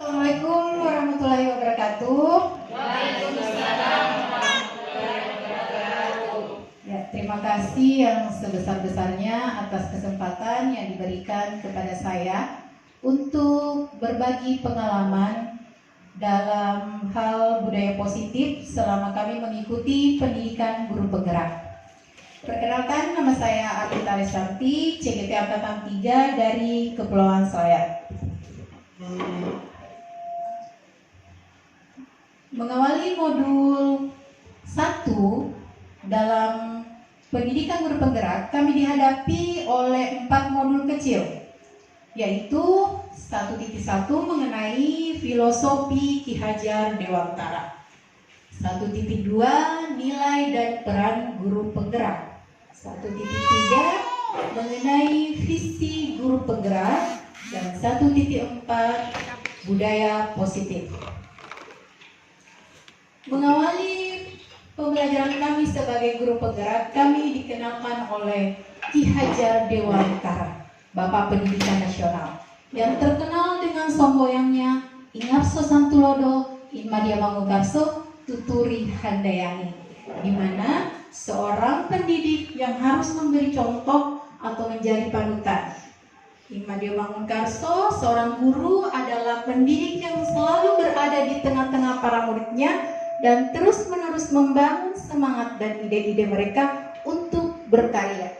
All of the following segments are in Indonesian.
Assalamualaikum warahmatullahi wabarakatuh. Waalaikumsalam. Ya, terima kasih yang sebesar-besarnya atas kesempatan yang diberikan kepada saya untuk berbagi pengalaman dalam hal budaya positif selama kami mengikuti pendidikan guru penggerak. Perkenalkan, nama saya Arita Lesanti, CGT Angkatan 3 dari Kepulauan Selayar. Mengawali modul 1 dalam pendidikan guru penggerak, kami dihadapi oleh 4 modul kecil, yaitu 1.1 mengenai filosofi Ki Hajar Dewantara, 1.2 nilai dan peran guru penggerak, 1.3 mengenai visi guru penggerak, dan 1.4 budaya positif. Mengawali pembelajaran kami sebagai guru penggerak, kami dikenalkan oleh Ki Hajar Dewantara, Bapak Pendidikan Nasional, yang terkenal dengan somboyangnya Ingarso Santulodo, Inmadia Mangunkarso, Tuturi Handayani, di mana seorang pendidik yang harus memberi contoh atau menjadi panutan. Inmadia Mangunkarso, seorang guru, adalah pendidik yang selalu berada di tengah-tengah para muridnya dan terus-menerus membangun semangat dan ide-ide mereka untuk berkarya.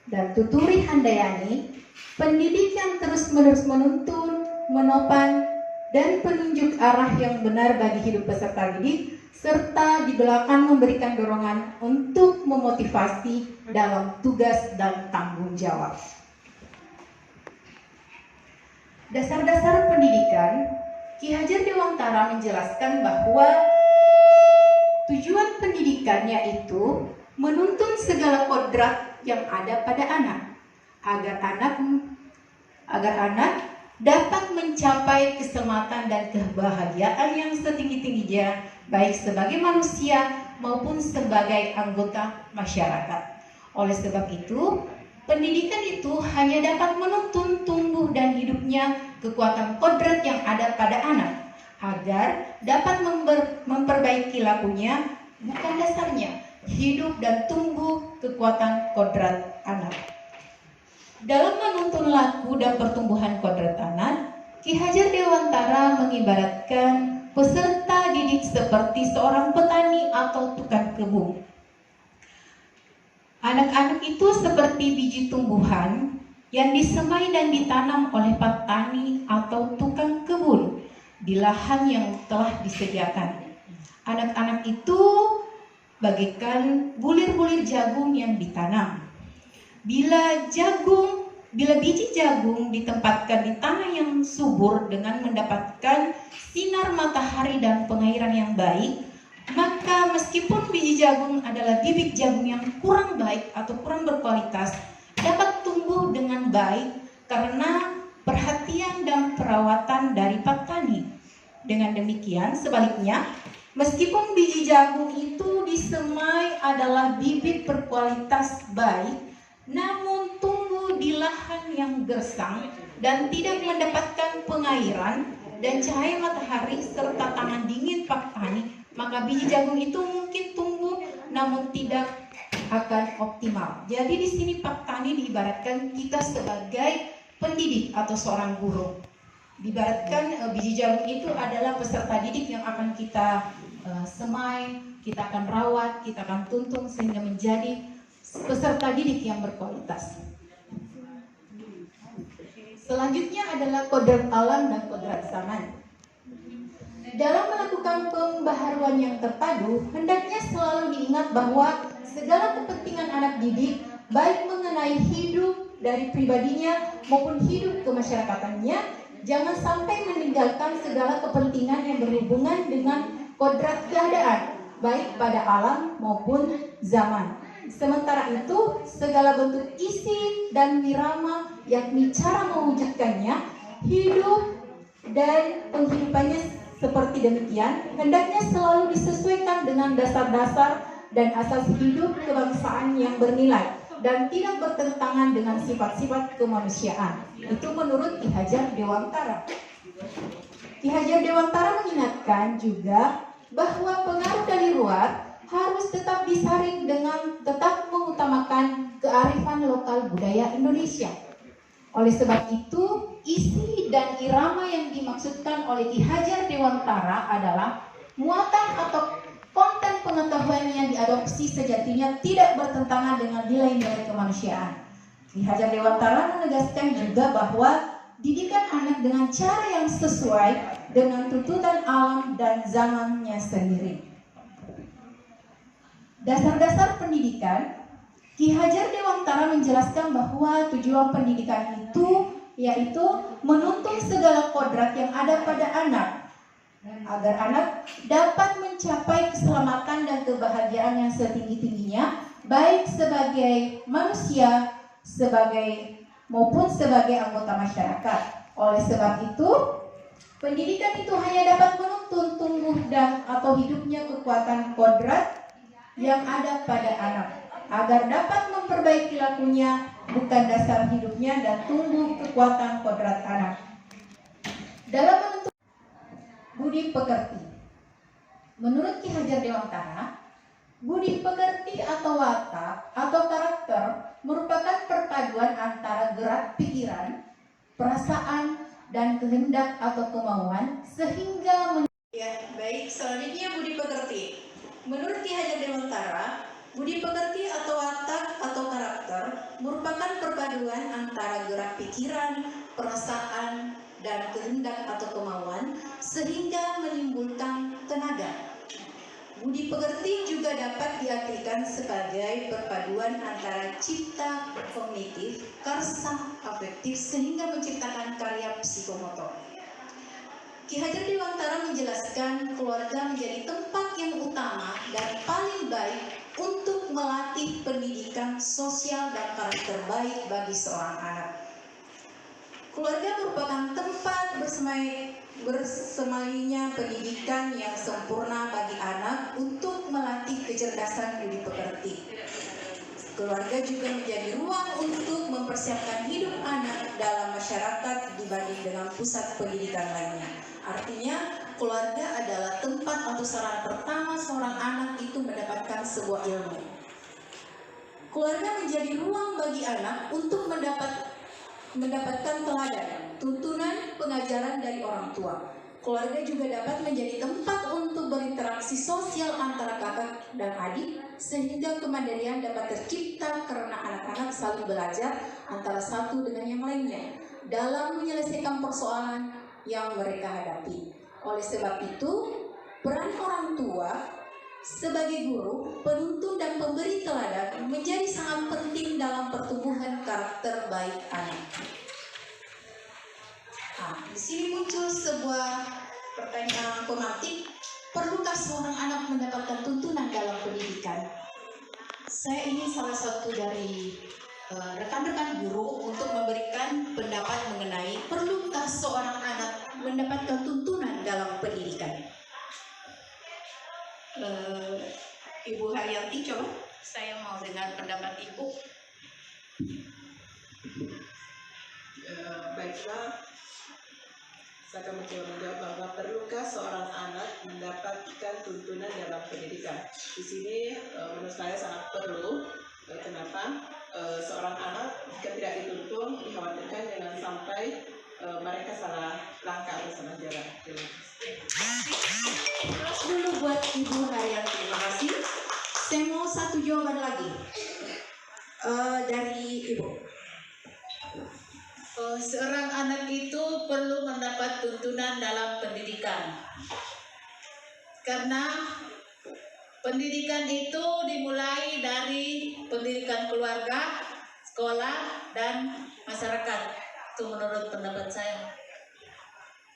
Dan Tuturi Handayani, pendidik yang terus-menerus menuntun, menopang, dan penunjuk arah yang benar bagi hidup peserta didik, serta di belakang memberikan dorongan untuk memotivasi dalam tugas dan tanggung jawab. Dasar-dasar pendidikan, Ki Hajar Dewantara menjelaskan bahwa tujuan pendidikan yaitu menuntun segala kodrat yang ada pada anak, agar anak dapat mencapai keselamatan dan kebahagiaan yang setinggi-tingginya, baik sebagai manusia maupun sebagai anggota masyarakat. Oleh sebab itu, pendidikan itu hanya dapat menuntun tumbuh dan hidupnya kekuatan kodrat yang ada pada anak, agar dapat memperbaiki lakunya, bukan dasarnya, hidup dan tumbuh kekuatan kodrat anak. Dalam menuntun laku dan pertumbuhan kodrat anak, Ki Hajar Dewantara mengibaratkan peserta didik seperti seorang petani atau tukang kebun. Anak-anak itu seperti biji tumbuhan yang disemai dan ditanam oleh petani atau tukang kebun di lahan yang telah disediakan. Anak-anak itu bagaikan bulir-bulir jagung yang ditanam. Bila biji jagung ditempatkan di tanah yang subur dengan mendapatkan sinar matahari dan pengairan yang baik, maka meskipun biji jagung adalah bibit jagung yang kurang baik atau kurang berkualitas, dapat tumbuh dengan baik karena perhatian dan perawatan dari petani. Dengan demikian, sebaliknya, meskipun biji jagung itu disemai adalah bibit berkualitas baik, namun tumbuh di lahan yang gersang dan tidak mendapatkan pengairan dan cahaya matahari serta tangan dingin petani, maka biji jagung itu mungkin tumbuh namun tidak akan optimal. Jadi di sini petani diibaratkan kita sebagai pendidik atau seorang guru. Diibaratkan biji jagung itu adalah peserta didik yang akan kita semai, kita akan rawat, kita akan tuntun sehingga menjadi peserta didik yang berkualitas. Selanjutnya adalah kodrat alam dan kodrat zaman. Dalam melakukan pembaharuan yang terpadu, hendaknya selalu diingat bahwa segala kepentingan anak didik, baik mengenai hidup dari pribadinya maupun hidup kemasyarakatannya, jangan sampai meninggalkan segala kepentingan yang berhubungan dengan kodrat keadaan, baik pada alam maupun zaman. Sementara itu, segala bentuk isi dan wirama, yakni cara mewujudkannya, hidup dan penghidupannya seperti demikian, hendaknya selalu disesuaikan dengan dasar-dasar dan asas hidup kebangsaan yang bernilai dan tidak bertentangan dengan sifat-sifat kemanusiaan. Itu menurut Ki Hajar Dewantara. Ki Hajar Dewantara mengingatkan juga bahwa pengaruh dari luar harus tetap disaring dengan tetap mengutamakan kearifan lokal budaya Indonesia. Oleh sebab itu, isi dan irama yang dimaksudkan oleh Ki Hajar Dewantara adalah muatan atau konten pengetahuan yang diadopsi sejatinya tidak bertentangan dengan nilai-nilai kemanusiaan. Ki Hajar Dewantara menegaskan juga bahwa didikan anak dengan cara yang sesuai dengan tuntutan alam dan zamannya sendiri. Dasar-dasar pendidikan, Ki Hajar Dewantara menjelaskan bahwa tujuan pendidikan itu yaitu menuntun segala kodrat yang ada pada anak agar anak dapat mencapai keselamatan dan kebahagiaan yang setinggi-tingginya, baik sebagai manusia maupun sebagai anggota masyarakat. Oleh sebab itu, pendidikan itu hanya dapat menuntun tumbuh dan atau hidupnya kekuatan kodrat yang ada pada anak, agar dapat memperbaiki lakunya, bukan dasar hidupnya, dan tumbuh kekuatan kodrat anak. Dalam menentukan budi pekerti, menurut Ki Hajar Dewantara, budi pekerti atau watak atau karakter merupakan perpaduan antara gerak pikiran, perasaan, dan kehendak atau kemauan sehingga baik, selanjutnya budi pekerti. Menurut Ki Hajar Dewantara, budi pekerti atau watak atau karakter merupakan perpaduan antara gerak pikiran, perasaan, dan kehendak atau kemauan sehingga menimbulkan tenaga. Budi pekerti juga dapat diartikan sebagai perpaduan antara cipta kognitif, karsa afektif sehingga menciptakan karya psikomotor. Ki Hajar Dewantara menjelaskan keluarga menjadi tempat yang utama dan paling baik untuk melatih pendidikan sosial dan karakter baik bagi seorang anak. Keluarga merupakan tempat bersemainya pendidikan yang sempurna bagi anak untuk melatih kecerdasan budi pekerti. Keluarga juga menjadi ruang untuk mempersiapkan hidup anak dalam masyarakat dibanding dengan pusat pendidikan lainnya. Artinya, keluarga adalah tempat atau sarana pertama seorang anak itu mendapatkan sebuah ilmu. Keluarga menjadi ruang bagi anak untuk mendapatkan teladan, tuntunan, pengajaran dari orang tua. Keluarga juga dapat menjadi tempat untuk berinteraksi sosial antara kakak dan adik, sehingga kemandirian dapat tercipta karena anak-anak saling belajar antara satu dengan yang lainnya dalam menyelesaikan persoalan yang mereka hadapi. Oleh sebab itu, peran orang tua sebagai guru, penuntun, dan pemberi teladan menjadi sangat penting dalam pertumbuhan karakter baik anak. Di sini muncul sebuah pertanyaan pematik, perlukah seorang anak mendapatkan tuntunan dalam pendidikan? Saya ini salah satu dari rekan-rekan guru untuk memberikan pendapat mengenai perlukah seorang anak mendapatkan tuntunan dalam pendidikan. Ibu Haryanti, coba saya mau dengar pendapat Ibu. Baiklah, saya akan menjawab bahwa perlukah seorang anak mendapatkan tuntunan dalam pendidikan. Di sini menurut saya sangat perlu. Kenapa? Seorang anak jika tidak dituntun dikhawatirkan jangan sampai mereka salah langkah atau salah jalan. Terus dulu buat Ibu Haryanti, terima kasih. Saya mau satu jawaban lagi dari Ibu. Seorang anak itu perlu mendapat tuntunan dalam pendidikan. Karena pendidikan itu dimulai dari pendidikan keluarga, sekolah, dan masyarakat. Itu menurut pendapat saya.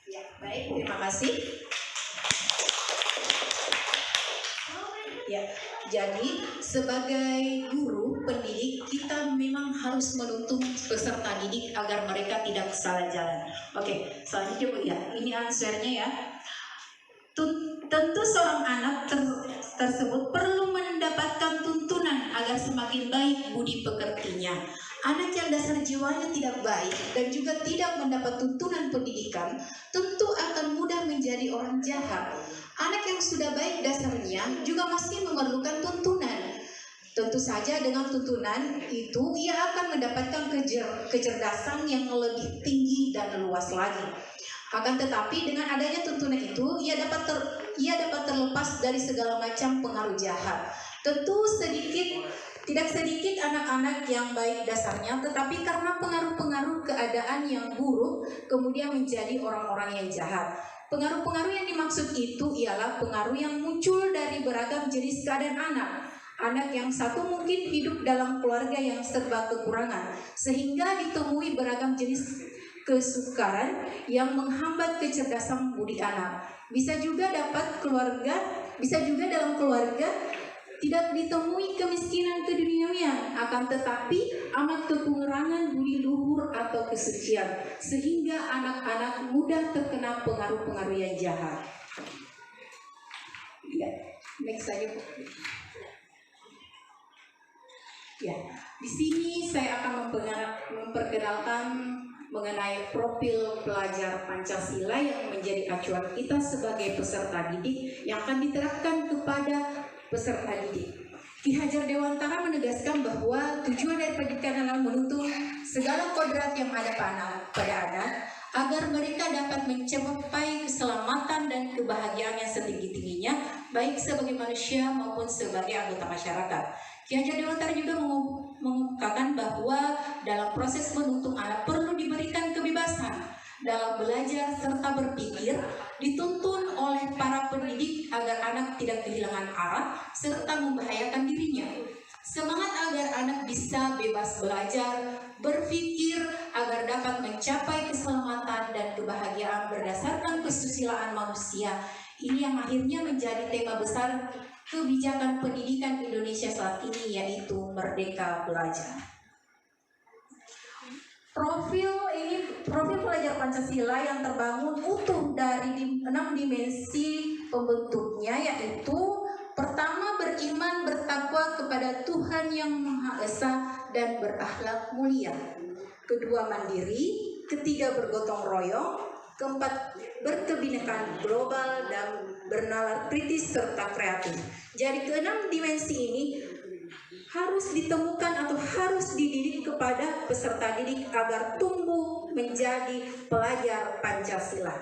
Ya, baik, terima kasih. Ya, jadi sebagai guru pendidik kita memang harus menuntun peserta didik agar mereka tidak salah jalan. Oke, selanjutnya Bu ya, ini answernya ya. Tentu seorang anak tersebut perlu mendapatkan tuntunan agar semakin baik budi pekertinya. Anak yang dasar jiwanya tidak baik dan juga tidak mendapat tuntunan pendidikan tentu akan mudah menjadi orang jahat. Anak yang sudah baik dasarnya juga masih memerlukan tuntunan. Tentu saja dengan tuntunan itu ia akan mendapatkan kecerdasan yang lebih tinggi dan luas lagi. Akan tetapi dengan adanya tuntunan itu ia dapat terlepas dari segala macam pengaruh jahat. Tentu tidak sedikit anak-anak yang baik dasarnya, tetapi karena pengaruh-pengaruh keadaan yang buruk, kemudian menjadi orang-orang yang jahat. Pengaruh-pengaruh yang dimaksud itu ialah pengaruh yang muncul dari beragam jenis keadaan anak. Anak yang satu mungkin hidup dalam keluarga yang serba kekurangan, sehingga ditemui beragam jenis kesukaran yang menghambat kecerdasan budi anak. Bisa juga dalam keluarga tidak ditemui kemiskinan keduniawian, akan tetapi amat kekurangan budi luhur atau kesucian, sehingga anak-anak mudah terkena pengaruh-pengaruh yang jahat. Ya, next saja. Ya, di sini saya akan memperkenalkan mengenai profil pelajar Pancasila yang menjadi acuan kita sebagai peserta didik yang akan diterapkan kepada peserta didik. Ki Hajar Dewantara menegaskan bahwa tujuan dari pendidikan adalah menuntun segala kodrat yang ada pada anak agar mereka dapat mencapai keselamatan dan kebahagiaan yang setinggi-tingginya, baik sebagai manusia maupun sebagai anggota masyarakat. Ki Hajar Dewantara juga mengungkapkan bahwa dalam proses menuntun anak perlu diberikan kebebasan dalam belajar serta berpikir, dituntun oleh para pendidik agar anak tidak kehilangan arah serta membahayakan dirinya. Semangat agar anak bisa bebas belajar, berpikir agar dapat mencapai keselamatan dan kebahagiaan berdasarkan kesusilaan manusia. Ini yang akhirnya menjadi tema besar kebijakan pendidikan Indonesia saat ini, yaitu Merdeka Belajar. Profil pelajar Pancasila yang terbangun utuh dari 6 dimensi pembentuknya, yaitu pertama, beriman bertakwa kepada Tuhan Yang Maha Esa dan berakhlak mulia. Kedua, mandiri. Ketiga, bergotong royong. Keempat, berkebinekaan global dan bernalar kritis serta kreatif. Jadi ke-6 dimensi ini harus ditemukan atau harus dididik kepada peserta didik agar tumbuh menjadi pelajar Pancasila.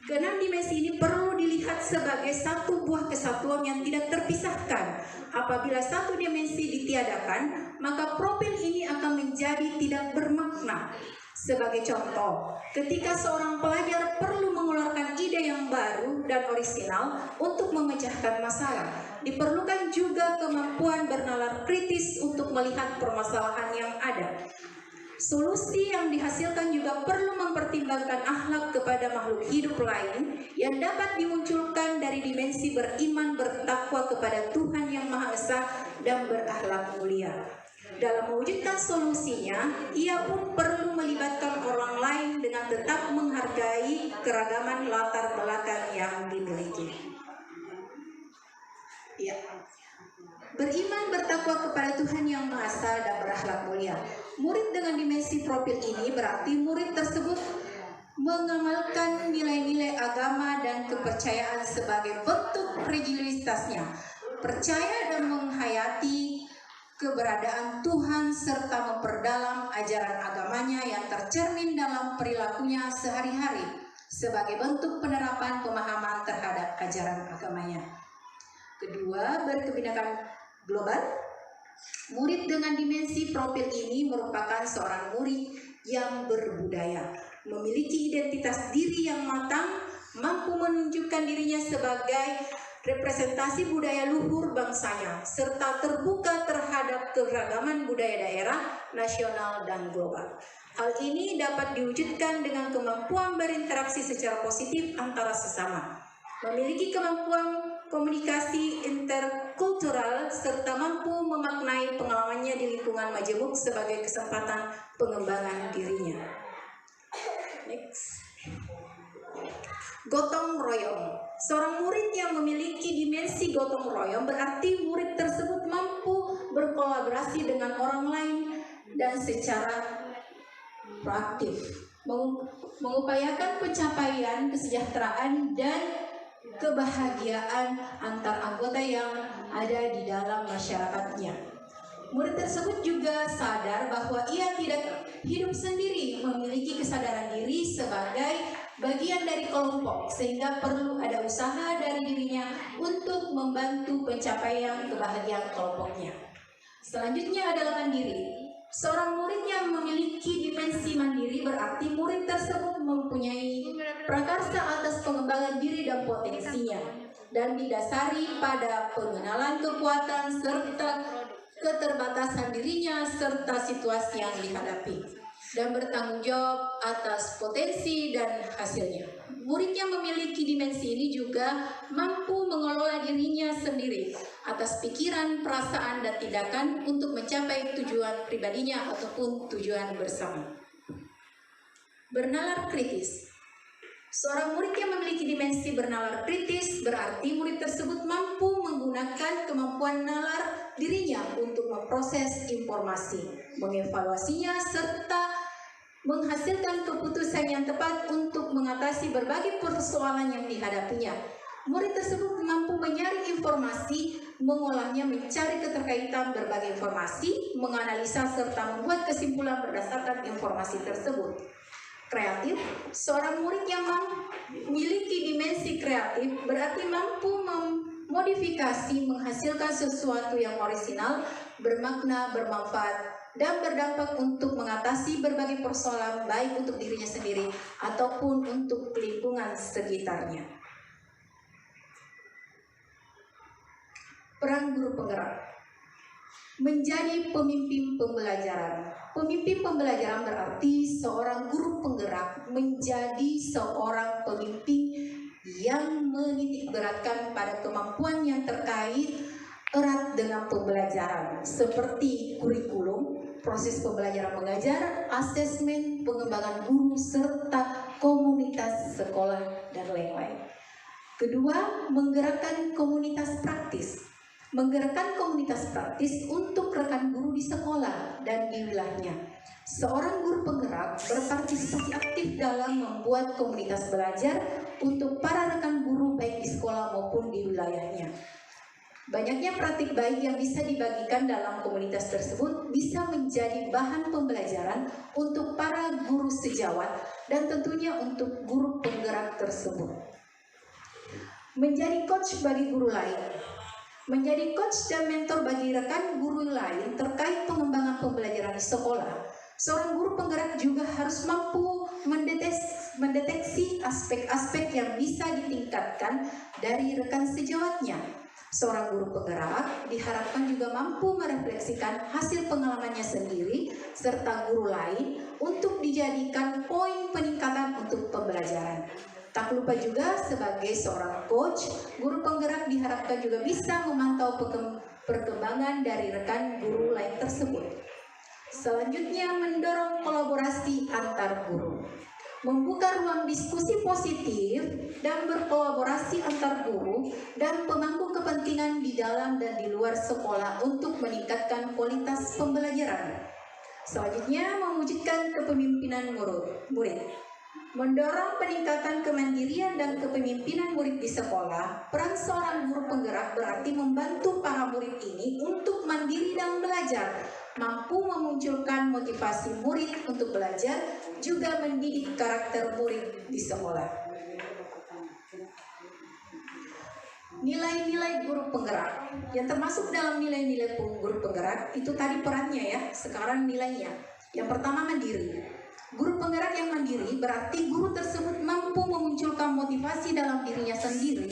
Ke-6 dimensi ini perlu dilihat sebagai satu buah kesatuan yang tidak terpisahkan. Apabila satu dimensi ditiadakan, maka profil ini akan menjadi tidak bermakna. Sebagai contoh, ketika seorang pelajar perlu mengeluarkan ide yang baru dan orisinal untuk memecahkan masalah, diperlukan juga kemampuan bernalar kritis untuk melihat permasalahan yang ada. Solusi yang dihasilkan juga perlu mempertimbangkan akhlak kepada makhluk hidup lain yang dapat dimunculkan dari dimensi beriman bertakwa kepada Tuhan Yang Maha Esa dan berakhlak mulia. Dalam mewujudkan solusinya, ia pun perlu melibatkan orang lain dengan tetap menghargai keragaman latar belakang yang dimiliki. Ya. Beriman bertakwa kepada Tuhan Yang Maha Esa dan berakhlak mulia. Murid dengan dimensi profil ini berarti murid tersebut mengamalkan nilai-nilai agama dan kepercayaan sebagai bentuk religiusitasnya, percaya dan menghayati keberadaan Tuhan serta memperdalam ajaran agamanya yang tercermin dalam perilakunya sehari-hari sebagai bentuk penerapan pemahaman terhadap ajaran agamanya. Kedua, berkebinekaan global. Murid dengan dimensi profil ini merupakan seorang murid yang berbudaya, memiliki identitas diri yang matang, mampu menunjukkan dirinya sebagai representasi budaya luhur bangsanya, serta terbuka terhadap keragaman budaya daerah, nasional, dan global. Hal ini dapat diwujudkan dengan kemampuan berinteraksi secara positif antara sesama, memiliki kemampuan komunikasi interkultural, serta mampu memaknai pengalamannya di lingkungan majemuk sebagai kesempatan pengembangan dirinya. Next. Gotong royong. Seorang murid yang memiliki dimensi gotong royong berarti murid tersebut mampu berkolaborasi dengan orang lain dan secara proaktif, mengupayakan pencapaian kesejahteraan dan kebahagiaan antar anggota yang ada di dalam masyarakatnya. Murid tersebut juga sadar bahwa ia tidak hidup sendiri, memiliki kesadaran diri sebagai bagian dari kelompok, sehingga perlu ada usaha dari dirinya untuk membantu pencapaian kebahagiaan kelompoknya. Selanjutnya adalah mandiri. Seorang murid yang memiliki dimensi mandiri berarti murid tersebut mempunyai prakarsa atas pengembangan diri dan potensinya, dan didasari pada pengenalan kekuatan serta keterbatasan dirinya serta situasi yang dihadapi, dan bertanggung jawab atas potensi dan hasilnya. Murid yang memiliki dimensi ini juga mampu mengelola dirinya sendiri atas pikiran, perasaan, dan tindakan untuk mencapai tujuan pribadinya ataupun tujuan bersama. Bernalar kritis. Seorang murid yang memiliki dimensi bernalar kritis berarti murid tersebut mampu menggunakan kemampuan nalar dirinya untuk memproses informasi, mengevaluasinya, serta menghasilkan keputusan yang tepat untuk mengatasi berbagai persoalan yang dihadapinya. Murid tersebut mampu menyaring informasi, mengolahnya, mencari keterkaitan berbagai informasi, menganalisa serta membuat kesimpulan berdasarkan informasi tersebut. Kreatif. Seorang murid yang memiliki dimensi kreatif berarti mampu memodifikasi, menghasilkan sesuatu yang orisinal, bermakna, bermanfaat, dan berdampak untuk mengatasi berbagai persoalan baik untuk dirinya sendiri ataupun untuk lingkungan sekitarnya. Peran guru penggerak. Menjadi pemimpin pembelajaran. Pemimpin pembelajaran berarti seorang guru penggerak menjadi seorang pemimpin yang menitikberatkan pada kemampuan yang terkait erat dengan pembelajaran, seperti kurikulum, proses pembelajaran mengajar, asesmen, pengembangan guru, serta komunitas sekolah, dan lain-lain. Kedua, menggerakkan komunitas praktis. Menggerakkan komunitas praktis untuk rekan guru di sekolah dan di wilayahnya. Seorang guru penggerak berpartisipasi aktif dalam membuat komunitas belajar untuk para rekan guru baik di sekolah maupun di wilayahnya. Banyaknya praktik baik yang bisa dibagikan dalam komunitas tersebut bisa menjadi bahan pembelajaran untuk para guru sejawat dan tentunya untuk guru penggerak tersebut. Menjadi coach bagi guru lain. Menjadi coach dan mentor bagi rekan guru lain terkait pengembangan pembelajaran di sekolah. Seorang guru penggerak juga harus mampu mendeteksi aspek-aspek yang bisa ditingkatkan dari rekan sejawatnya. Seorang guru penggerak diharapkan juga mampu merefleksikan hasil pengalamannya sendiri serta guru lain untuk dijadikan poin peningkatan untuk pembelajaran. Tak lupa juga sebagai seorang coach, guru penggerak diharapkan juga bisa memantau perkembangan dari rekan guru lain tersebut. Selanjutnya, mendorong kolaborasi antar guru. Membuka ruang diskusi positif dan berkolaborasi antar guru dan pemangku kepentingan di dalam dan di luar sekolah untuk meningkatkan kualitas pembelajaran. Selanjutnya, mewujudkan kepemimpinan murid. Mendorong peningkatan kemandirian dan kepemimpinan murid di sekolah. Peran seorang guru penggerak berarti membantu para murid ini untuk mandiri dan belajar, mampu memunculkan motivasi murid untuk belajar, juga mendidik karakter murid di sekolah. Nilai-nilai guru penggerak yang termasuk dalam nilai-nilai guru penggerak itu tadi perannya ya, sekarang nilainya. Yang pertama, mandiri. Guru penggerak yang mandiri berarti guru tersebut mampu memunculkan motivasi dalam dirinya sendiri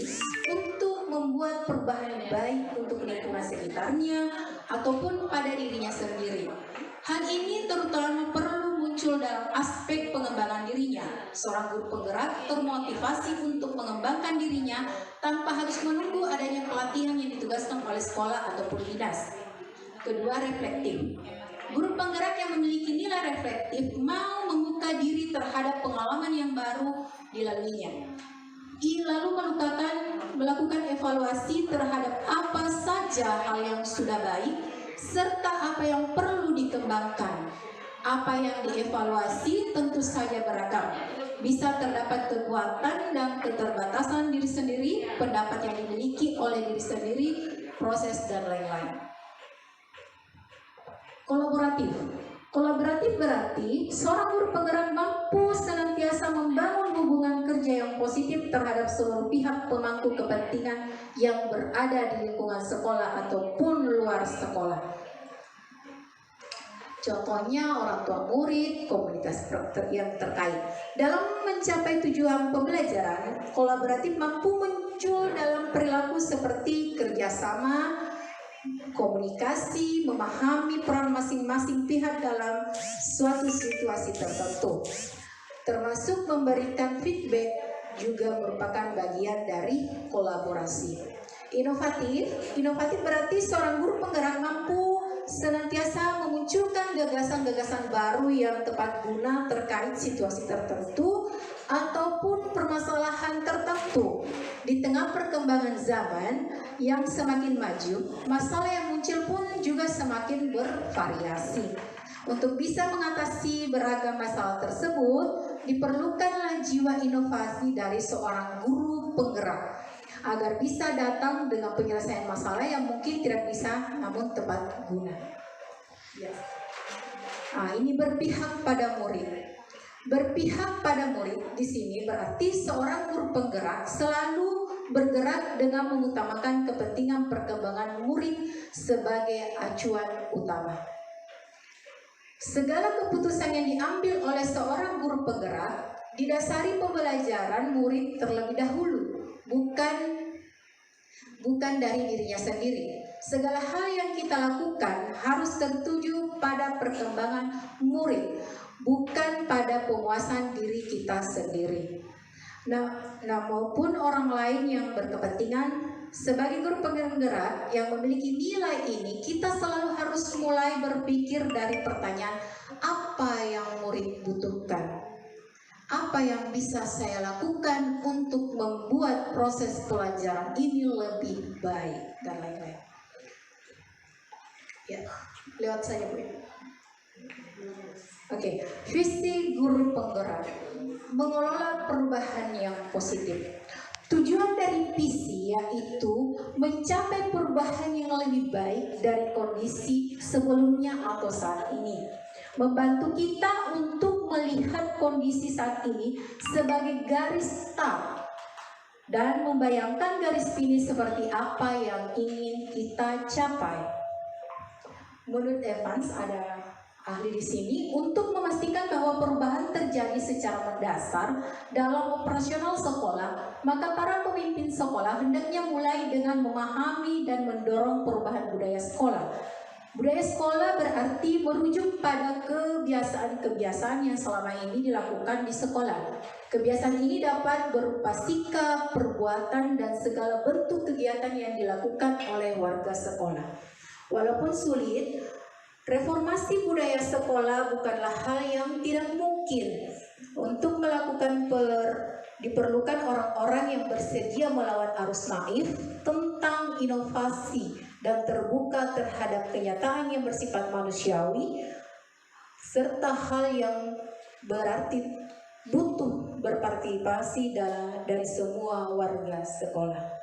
untuk membuat perubahan baik untuk lingkungan sekitarnya ataupun pada dirinya sendiri. Hal ini terutama perlu muncul dalam aspek pengembangan dirinya. Seorang guru penggerak termotivasi untuk mengembangkan dirinya tanpa harus menunggu adanya pelatihan yang ditugaskan oleh sekolah ataupun dinas. Kedua, reflektif. Guru penggerak yang memiliki nilai reflektif mau membuka diri terhadap pengalaman yang baru dilaluinya. Lalu melakukan evaluasi terhadap apa saja hal yang sudah baik serta apa yang perlu dikembangkan. Apa yang dievaluasi tentu saja beragam. Bisa terdapat kekuatan dan keterbatasan diri sendiri, pendapat yang dimiliki oleh diri sendiri, proses dan lain-lain. Kolaboratif. Kolaboratif berarti seorang guru penggerak mampu senantiasa membangun hubungan kerja yang positif terhadap seluruh pihak pemangku kepentingan yang berada di lingkungan sekolah ataupun luar sekolah. Contohnya orang tua murid, komunitas yang terkait. Dalam mencapai tujuan pembelajaran, kolaboratif mampu muncul dalam perilaku seperti kerjasama, komunikasi, memahami peran masing-masing pihak dalam suatu situasi tertentu, termasuk memberikan feedback juga merupakan bagian dari kolaborasi. Inovatif berarti seorang guru penggerak mampu senantiasa memunculkan gagasan-gagasan baru yang tepat guna terkait situasi tertentu ataupun permasalahan tertentu. Di tengah perkembangan zaman yang semakin maju, masalah yang muncul pun juga semakin bervariasi. Untuk bisa mengatasi beragam masalah tersebut, diperlukanlah jiwa inovasi dari seorang guru penggerak agar bisa datang dengan penyelesaian masalah yang mungkin tidak bisa namun tepat guna. Ini berpihak pada murid. Berpihak pada murid di sini berarti seorang guru penggerak selalu bergerak dengan mengutamakan kepentingan perkembangan murid sebagai acuan utama. Segala keputusan yang diambil oleh seorang guru penggerak didasari pembelajaran murid terlebih dahulu, bukan dari dirinya sendiri. Segala hal yang kita lakukan harus tertuju pada perkembangan murid, bukan pada pemuasan diri kita sendiri. Maupun orang lain yang berkepentingan. Sebagai guru penggerak yang memiliki nilai ini, kita selalu harus mulai berpikir dari pertanyaan, apa yang murid butuhkan? Apa yang bisa saya lakukan untuk membuat proses pelajaran ini lebih baik, dan lain-lain. Ya, lewat saja Bu. Oke, visi guru penggerak mengelola perubahan yang positif. Tujuan dari visi yaitu mencapai perubahan yang lebih baik dari kondisi sebelumnya atau saat ini. Membantu kita untuk melihat kondisi saat ini sebagai garis start dan membayangkan garis finish seperti apa yang ingin kita capai. Menurut Evans, ada ahli di sini, untuk memastikan bahwa perubahan terjadi secara mendasar dalam operasional sekolah, maka para pemimpin sekolah hendaknya mulai dengan memahami dan mendorong perubahan budaya sekolah. Budaya sekolah berarti merujuk pada kebiasaan-kebiasaan yang selama ini dilakukan di sekolah. Kebiasaan ini dapat berupa sikap, perbuatan, dan segala bentuk kegiatan yang dilakukan oleh warga sekolah. Walaupun sulit, reformasi budaya sekolah bukanlah hal yang tidak mungkin. Untuk melakukan diperlukan orang-orang yang bersedia melawan arus naif tentang inovasi dan terbuka terhadap kenyataan yang bersifat manusiawi, serta hal yang berarti butuh berpartisipasi dari semua warga sekolah.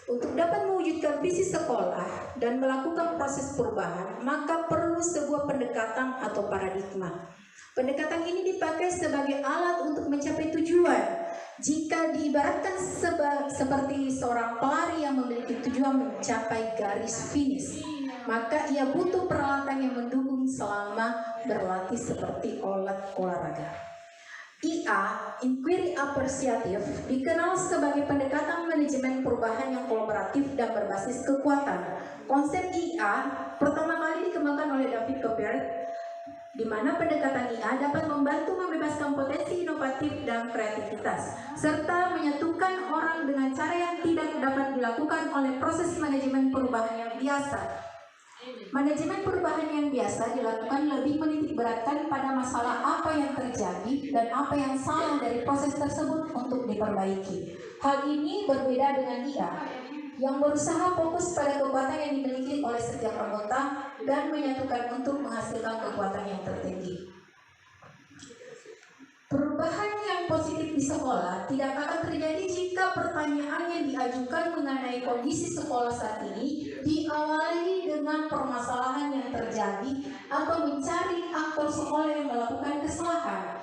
Untuk dapat mewujudkan visi sekolah dan melakukan proses perubahan, maka perlu sebuah pendekatan atau paradigma. Pendekatan ini dipakai sebagai alat untuk mencapai tujuan. Jika diibaratkan seperti seorang pelari yang memiliki tujuan mencapai garis finish, maka ia butuh peralatan yang mendukung selama berlatih seperti olahraga. IA, Inquiry Apresiatif, dikenal sebagai pendekatan manajemen perubahan yang kolaboratif dan berbasis kekuatan. Konsep IA pertama kali dikembangkan oleh David Coppert, di mana pendekatan IA dapat membantu membebaskan potensi inovatif dan kreativitas, serta menyatukan orang dengan cara yang tidak dapat dilakukan oleh proses manajemen perubahan yang biasa. Manajemen perubahan yang biasa dilakukan lebih menitikberatkan pada masalah apa yang terjadi dan apa yang salah dari proses tersebut untuk diperbaiki. Hal ini berbeda dengan IA. yang berusaha fokus pada kekuatan yang dimiliki oleh setiap anggota dan menyatukan untuk menghasilkan kekuatan yang tertinggi. Perubahan yang positif di sekolah tidak akan terjadi jika pertanyaan yang diajukan mengenai kondisi sekolah saat ini diawali dengan permasalahan yang terjadi atau mencari aktor sekolah yang melakukan kesalahan.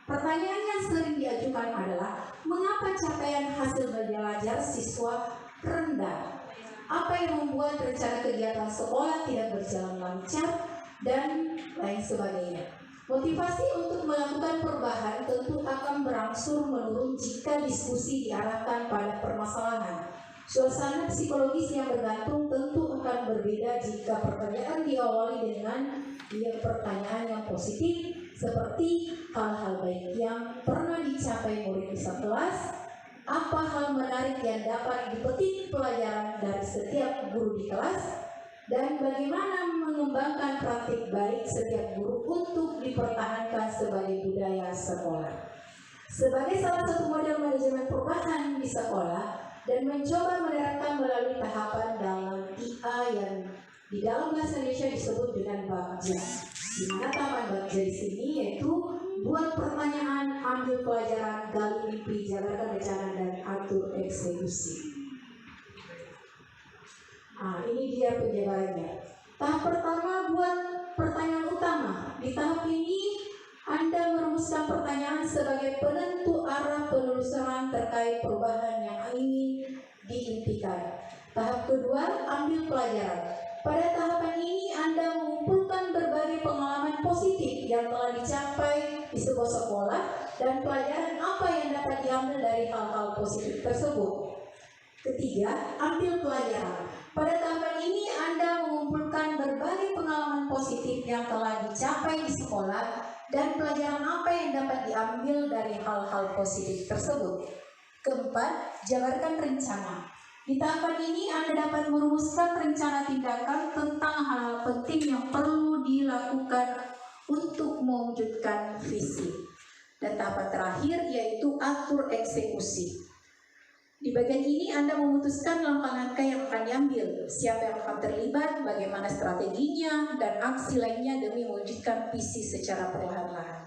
Pertanyaan yang sering diajukan adalah, mengapa capaian hasil belajar siswa rendah? Apa yang membuat rencana kegiatan sekolah tidak berjalan lancar? Dan lain sebagainya. Motivasi untuk melakukan perubahan tentu akan berangsur menurun jika diskusi diarahkan pada permasalahan. Suasana psikologis yang bergantung tentu akan berbeda jika pertanyaan diawali dengan pertanyaan yang positif, seperti hal-hal baik yang pernah dicapai murid di kelas, apa hal menarik yang dapat dipetik pelajaran dari setiap guru di kelas, dan bagaimana mengembangkan praktik baik setiap guru untuk dipertahankan sebagai budaya sekolah. Sebagai salah satu model manajemen perubahan di sekolah dan mencoba menerapkan melalui tahapan dalam IA yang di dalam bahasa Indonesia disebut dengan bagja. Di mana tahapan bagja di sini yaitu buat pertanyaan, ambil pelajaran, gali mimpi, jalankan rencana, dan atur eksekusi. Ini dia penjabarannya. Tahap pertama buat pertanyaan utama. Di tahap ini Anda merumuskan pertanyaan sebagai penentu arah penelusuran terkait perubahan yang ingin diimpikan. Tahap kedua, ambil pelajaran. Pada tahapan ini Anda mengumpulkan berbagai pengalaman positif yang telah dicapai di sebuah sekolah dan pelajaran apa yang dapat diambil dari hal-hal positif tersebut. Ketiga, ambil pelajaran. Pada tahapan ini Anda mengumpulkan berbagai pengalaman positif yang telah dicapai di sekolah dan pelajaran apa yang dapat diambil dari hal-hal positif tersebut. Keempat, jabarkan rencana. Di tahapan ini Anda dapat merumuskan rencana tindakan tentang hal-hal penting yang perlu dilakukan untuk mewujudkan visi. Dan tahapan terakhir yaitu atur eksekusi. Di bagian ini Anda memutuskan langkah-langkah yang akan diambil, siapa yang akan terlibat, bagaimana strateginya, dan aksi lainnya demi mewujudkan visi secara perlahan-lahan.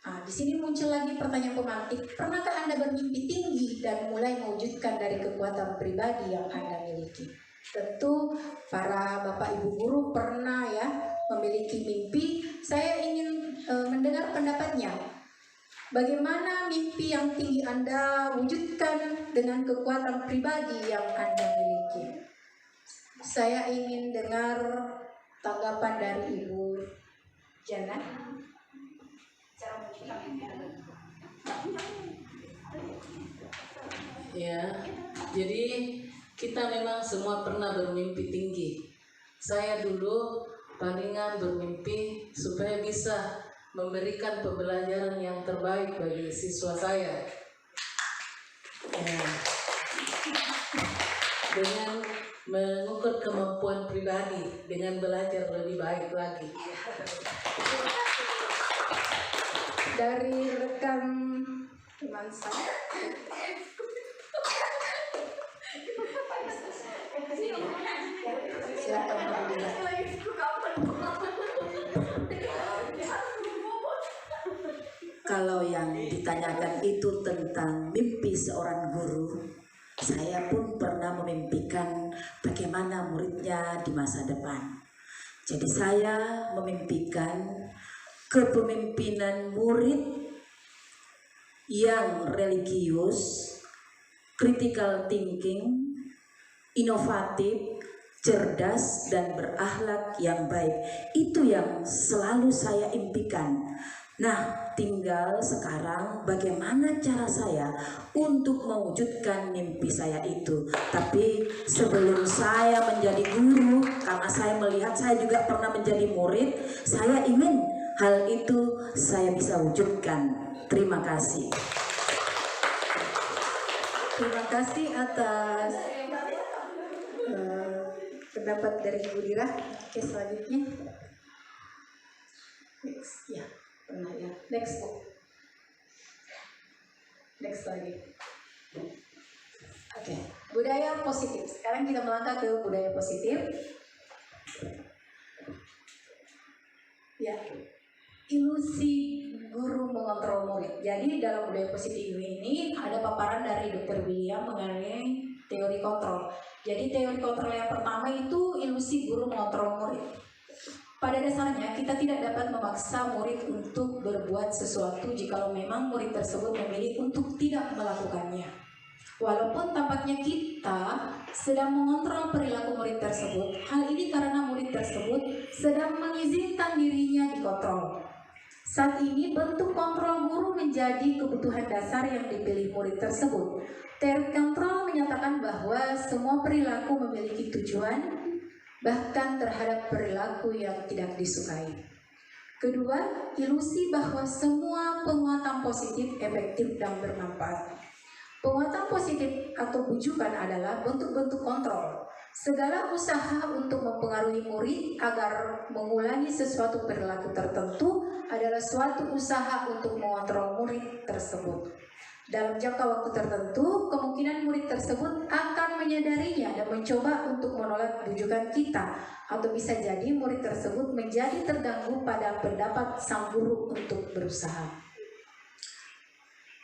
Di sini muncul lagi pertanyaan pemantik, pernahkah Anda bermimpi tinggi dan mulai mewujudkan dari kekuatan pribadi yang Anda miliki? Tentu para Bapak Ibu guru pernah ya memiliki mimpi. Saya ingin mendengar pendapatnya. Bagaimana mimpi yang tinggi Anda wujudkan dengan kekuatan pribadi yang Anda miliki? Saya ingin dengar tanggapan dari Ibu Jana. Ya, jadi kita memang semua pernah bermimpi tinggi. Saya dulu palingan bermimpi supaya bisa memberikan pembelajaran yang terbaik bagi siswa saya. Dengan mengukur kemampuan pribadi dengan belajar lebih baik lagi. Dari rekan teman saya. Kalau yang ditanyakan itu tentang mimpi seorang guru, saya pun pernah memimpikan bagaimana muridnya di masa depan. Jadi saya memimpikan kepemimpinan murid yang religius, critical thinking, inovatif, cerdas, dan berakhlak yang baik. Itu yang selalu saya impikan. Nah, tinggal sekarang bagaimana cara saya untuk mewujudkan mimpi saya itu. Tapi sebelum saya menjadi guru, karena saya melihat saya juga pernah menjadi murid, saya ingin hal itu saya bisa wujudkan. Terima kasih. Terima kasih atas pendapat dari Ibu Dira. Oke, selanjutnya. Next, ya. Pernah ya. Next, Bu. Next lagi. Oke, Bu Budaya positif. Sekarang kita melangkah ke budaya positif. Ya, ilusi guru mengontrol murid. Jadi dalam budaya positif ini ada paparan dari Dr. William mengenai teori kontrol. Jadi teori kontrol yang pertama itu ilusi guru mengontrol murid. Pada dasarnya kita tidak dapat memaksa murid untuk berbuat sesuatu jikalau memang murid tersebut memilih untuk tidak melakukannya. Walaupun tampaknya kita sedang mengontrol perilaku murid tersebut, hal ini karena murid tersebut sedang mengizinkan dirinya dikontrol. Saat ini bentuk kontrol guru menjadi kebutuhan dasar yang dipilih murid tersebut. Teori kontrol menyatakan bahwa semua perilaku memiliki tujuan, bahkan terhadap perilaku yang tidak disukai. Kedua, ilusi bahwa semua penguatan positif efektif dan bermanfaat. Penguatan positif atau bujukan adalah bentuk-bentuk kontrol. Segala usaha untuk mempengaruhi murid agar mengulangi sesuatu perilaku tertentu adalah suatu usaha untuk mengontrol murid tersebut. Dalam jangka waktu tertentu, kemungkinan murid tersebut akan menyadarinya dan mencoba untuk menolak bujukan kita, atau bisa jadi murid tersebut menjadi terganggu pada pendapat sang guru untuk berusaha.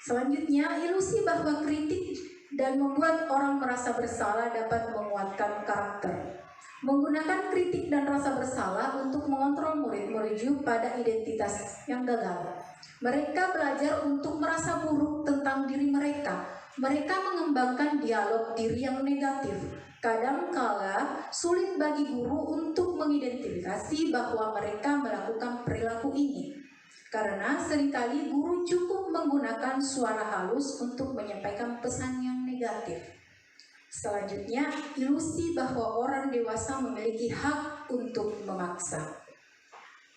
Selanjutnya, ilusi bahwa kritik dan membuat orang merasa bersalah dapat menguatkan karakter. Menggunakan kritik dan rasa bersalah untuk mengontrol murid menuju pada identitas yang gagal. Mereka belajar untuk merasa buruk tentang diri mereka. Mereka mengembangkan dialog diri yang negatif. Kadangkala sulit bagi guru untuk mengidentifikasi bahwa mereka melakukan perilaku ini. Karena seringkali guru cukup menggunakan suara halus untuk menyampaikan pesan yang negatif. Selanjutnya, ilusi bahwa orang dewasa memiliki hak untuk memaksa.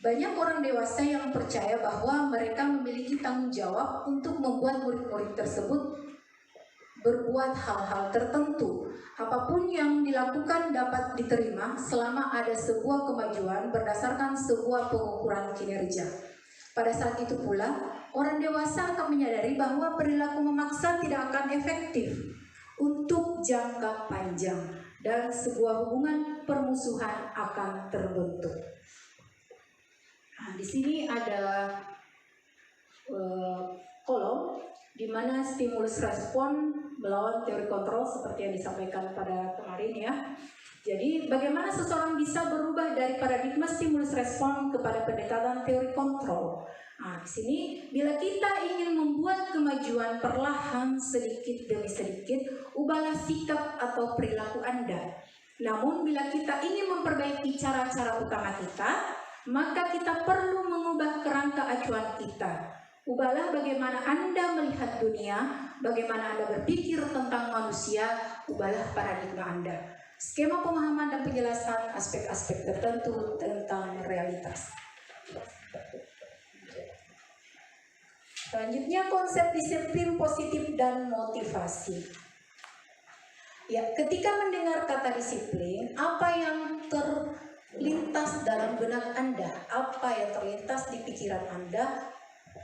Banyak orang dewasa yang percaya bahwa mereka memiliki tanggung jawab untuk membuat murid-murid tersebut berbuat hal-hal tertentu. Apapun yang dilakukan dapat diterima selama ada sebuah kemajuan berdasarkan sebuah pengukuran kinerja. Pada saat itu pula, orang dewasa akan menyadari bahwa perilaku memaksa tidak akan efektif untuk jangka panjang dan sebuah hubungan permusuhan akan terbentuk. Nah, di sini ada kolom di mana stimulus respon melawan teori kontrol seperti yang disampaikan pada kemarin ya. Jadi bagaimana seseorang bisa berubah dari paradigma stimulus respon kepada pendekatan teori kontrol? Nah, di sini bila kita ingin membuat kemajuan perlahan sedikit demi sedikit, ubahlah sikap atau perilaku Anda. Namun bila kita ingin memperbaiki cara-cara utama kita, maka kita perlu mengubah kerangka acuan kita. Ubahlah bagaimana Anda melihat dunia, bagaimana Anda berpikir tentang manusia, ubahlah paradigma Anda. Skema pemahaman dan penjelasan aspek-aspek tertentu tentang realitas. Selanjutnya, konsep disiplin positif dan motivasi. Ya, ketika mendengar kata disiplin, apa yang terlintas dalam benak Anda? Apa yang terlintas di pikiran Anda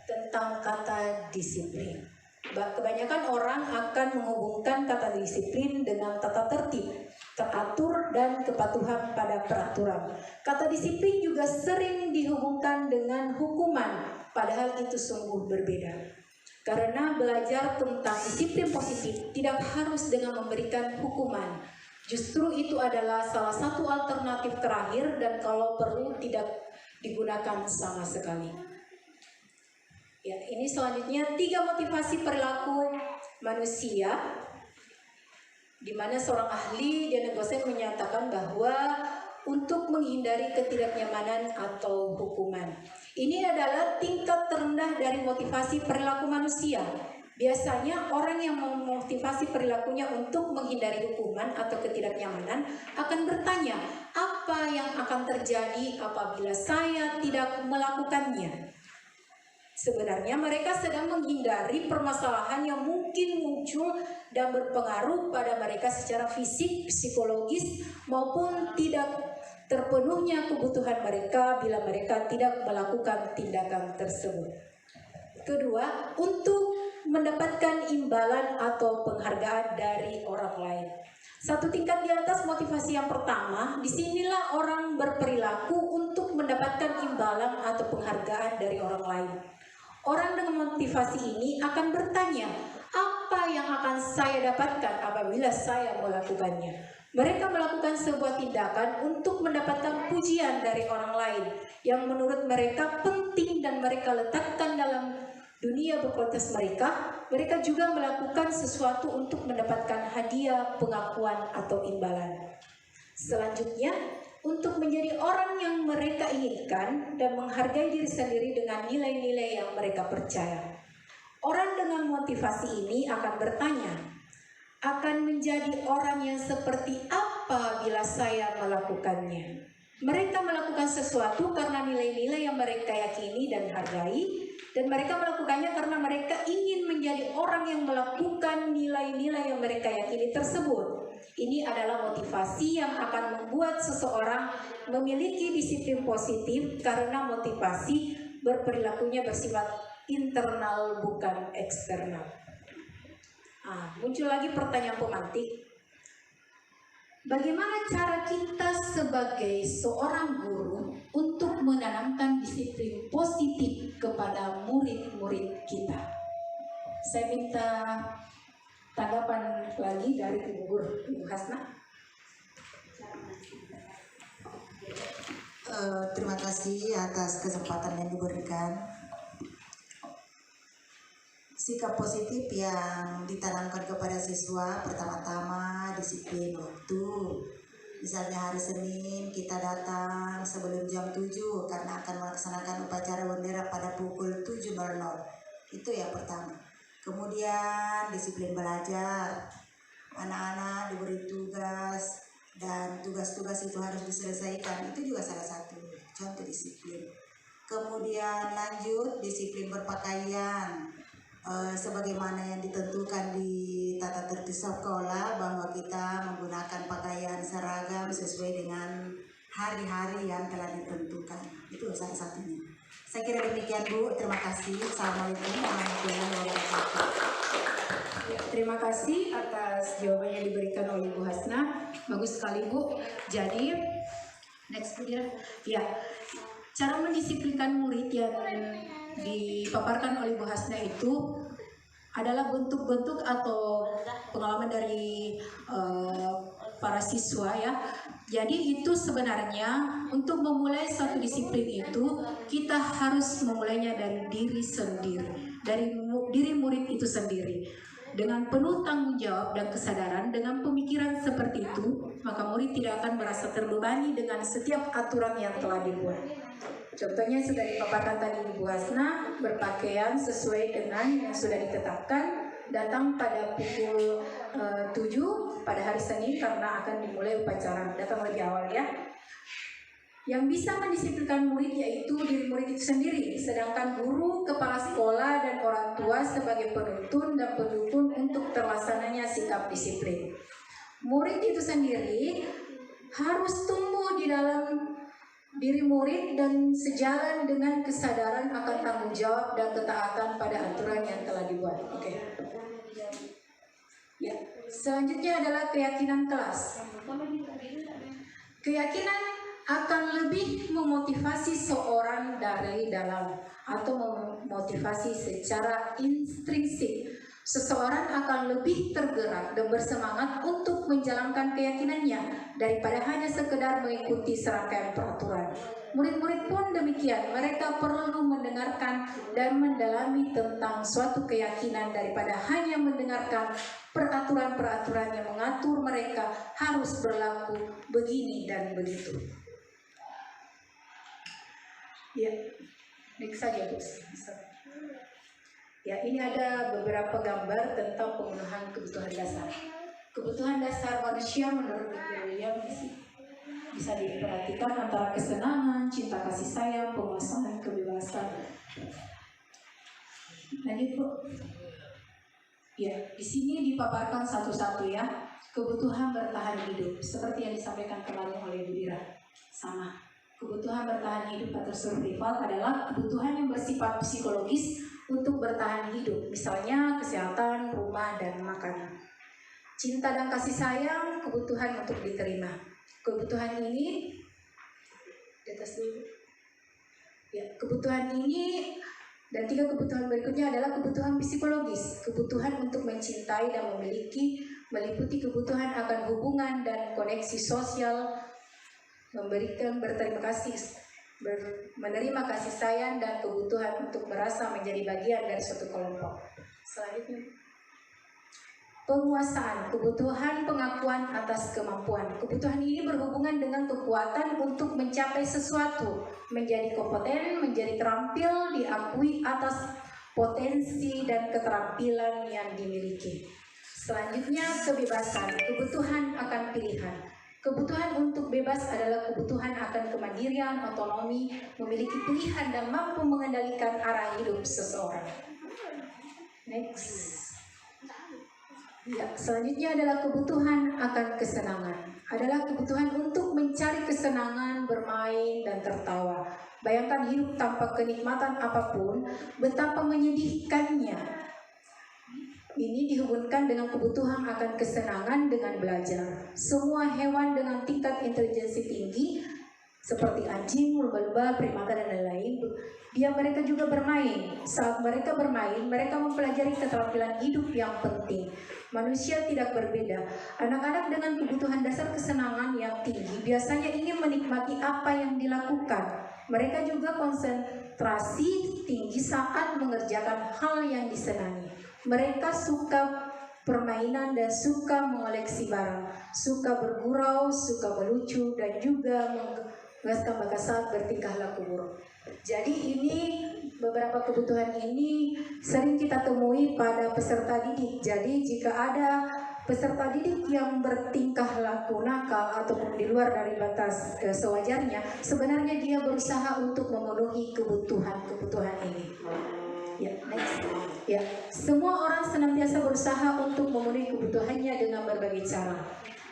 tentang kata disiplin? Kebanyakan orang akan menghubungkan kata disiplin dengan tata tertib, teratur, dan kepatuhan pada peraturan. Kata disiplin juga sering dihubungkan dengan hukuman, padahal itu sungguh berbeda. Karena belajar tentang disiplin positif tidak harus dengan memberikan hukuman. Justru itu adalah salah satu alternatif terakhir dan kalau perlu tidak digunakan sama sekali. Ya, ini selanjutnya 3 motivasi perilaku manusia, di mana seorang ahli Diana Gosen menyatakan bahwa untuk menghindari ketidaknyamanan atau hukuman. Ini adalah tingkat terendah dari motivasi perilaku manusia. Biasanya orang yang memotivasi perilakunya untuk menghindari hukuman atau ketidaknyamanan akan bertanya, apa yang akan terjadi apabila saya tidak melakukannya? Sebenarnya mereka sedang menghindari permasalahan yang mungkin muncul dan berpengaruh pada mereka secara fisik, psikologis, maupun tidak terpenuhnya kebutuhan mereka bila mereka tidak melakukan tindakan tersebut. Kedua, untuk mendapatkan imbalan atau penghargaan dari orang lain. Satu tingkat di atas motivasi yang pertama, disinilah orang berperilaku untuk mendapatkan imbalan atau penghargaan dari orang lain. Orang dengan motivasi ini akan bertanya, apa yang akan saya dapatkan apabila saya melakukannya? Mereka melakukan sebuah tindakan untuk mendapatkan pujian dari orang lain yang menurut mereka penting dan mereka letakkan dalam dunia berkontes mereka. Mereka juga melakukan sesuatu untuk mendapatkan hadiah, pengakuan, atau imbalan. Selanjutnya, untuk menjadi orang yang mereka inginkan dan menghargai diri sendiri dengan nilai-nilai yang mereka percaya. Orang dengan motivasi ini akan bertanya, akan menjadi orang yang seperti apa bila saya melakukannya? Mereka melakukan sesuatu karena nilai-nilai yang mereka yakini dan hargai, dan mereka melakukannya karena mereka ingin menjadi orang yang melakukan nilai-nilai yang mereka yakini tersebut. Ini adalah motivasi yang akan membuat seseorang memiliki disiplin positif karena motivasi berperilakunya bersifat internal bukan eksternal. Muncul lagi pertanyaan pemantik. Bagaimana cara kita sebagai seorang guru untuk menanamkan disiplin positif kepada murid-murid kita? Saya minta tanggapan lagi dari Ibu Guru, Ibu Hasna. Terima kasih atas kesempatan yang diberikan. Sikap positif yang ditanamkan kepada siswa pertama-tama disiplin waktu. Misalnya hari Senin kita datang sebelum jam 7 karena akan melaksanakan upacara bendera pada pukul 7.00. Itu yang pertama. Kemudian disiplin belajar. Anak-anak diberi tugas dan tugas-tugas itu harus diselesaikan. Itu juga salah satu contoh disiplin. Kemudian lanjut disiplin berpakaian. Sebagaimana yang ditentukan di tata tertib sekolah bahwa kita menggunakan pakaian seragam sesuai dengan hari-hari yang telah ditentukan. Itu salah satunya. Saya kira demikian Bu, terima kasih. Assalamualaikum warahmatullahi wabarakatuh. Terima kasih atas jawaban yang diberikan oleh Bu Hasna. Bagus sekali Bu. Jadi next Bu Dira. Ya, cara mendisiplinkan murid yang dipaparkan oleh Bu Hasna itu adalah bentuk-bentuk atau pengalaman dari para siswa ya. Jadi itu sebenarnya untuk memulai satu disiplin itu kita harus memulainya dari diri sendiri, dari diri murid itu sendiri. Dengan penuh tanggung jawab dan kesadaran, dengan pemikiran seperti itu, maka murid tidak akan merasa terbebani dengan setiap aturan yang telah dibuat. Contohnya sudah dipaparkan tadi Ibu Hasna, berpakaian sesuai dengan yang sudah ditetapkan, datang pada pukul 7 pada hari Senin karena akan dimulai upacara, datang lebih awal ya. Yang bisa mendisiplinkan murid yaitu diri murid itu sendiri, sedangkan guru, kepala sekolah, dan orang tua sebagai penuntun dan pendukung untuk terlaksananya sikap disiplin. Murid itu sendiri harus tumbuh di dalam diri murid dan sejalan dengan kesadaran akan tanggung jawab dan ketaatan pada aturan yang telah dibuat. Oke. Ya, selanjutnya adalah keyakinan kelas. Keyakinan akan lebih memotivasi seorang dari dalam atau memotivasi secara intrinsik. Seseorang akan lebih tergerak dan bersemangat untuk menjalankan keyakinannya daripada hanya sekedar mengikuti serangkaian peraturan. Murid-murid pun demikian, mereka perlu mendengarkan dan mendalami tentang suatu keyakinan daripada hanya mendengarkan peraturan-peraturan yang mengatur mereka harus berlaku begini dan begitu. Ya, next saja Bu. Ya, ini ada beberapa gambar tentang pemenuhan kebutuhan dasar. Kebutuhan dasar manusia menurut William bisa diperhatikan antara kesenangan, cinta kasih sayang, penguasaan, kebebasan. Lanjut Bu. Ya, di sini dipaparkan satu-satu ya. Kebutuhan bertahan hidup, seperti yang disampaikan kemarin oleh Bu Dira. Sama. Kebutuhan bertahan hidup atau survival adalah kebutuhan yang bersifat psikologis untuk bertahan hidup, misalnya kesehatan, rumah, dan makanan. Cinta dan kasih sayang, kebutuhan untuk diterima. Kebutuhan ini, di atas dulu. Ya, kebutuhan ini dan 3 kebutuhan berikutnya adalah kebutuhan psikologis, kebutuhan untuk mencintai dan memiliki, meliputi kebutuhan akan hubungan dan koneksi sosial, memberikan berterima kasih, menerima kasih sayang, dan kebutuhan untuk merasa menjadi bagian dari suatu kelompok. Selanjutnya, penguasaan, kebutuhan pengakuan atas kemampuan. Kebutuhan ini berhubungan dengan kekuatan untuk mencapai sesuatu, menjadi kompeten, menjadi terampil, diakui atas potensi dan keterampilan yang dimiliki. Selanjutnya, kebebasan, kebutuhan akan pilihan. Kebutuhan untuk bebas adalah kebutuhan akan kemandirian, otonomi, memiliki pilihan dan mampu mengendalikan arah hidup seseorang. Next. Ya, selanjutnya adalah kebutuhan akan kesenangan. Adalah kebutuhan untuk mencari kesenangan, bermain, dan tertawa. Bayangkan hidup tanpa kenikmatan apapun, betapa menyedihkannya. Ini dihubungkan dengan kebutuhan akan kesenangan dengan belajar. Semua hewan dengan tingkat intelijensi tinggi, seperti anjing, lumba-lumba, primata, dan lain-lain, mereka juga bermain. Saat mereka bermain, mereka mempelajari keterampilan hidup yang penting. Manusia tidak berbeda. Anak-anak dengan kebutuhan dasar kesenangan yang tinggi biasanya ingin menikmati apa yang dilakukan. Mereka juga konsentrasi tinggi saat mengerjakan hal yang disenangi. Mereka suka permainan dan suka mengoleksi barang, suka bergurau, suka melucu, dan juga menggaskan bakat saat bertingkah laku buruk. Jadi ini beberapa kebutuhan ini sering kita temui pada peserta didik. Jadi jika ada peserta didik yang bertingkah laku nakal ataupun di luar dari batas sewajarnya, sebenarnya dia berusaha untuk memenuhi kebutuhan ini. Ya, next. Ya, semua orang senantiasa berusaha untuk memenuhi kebutuhannya dengan berbagai cara.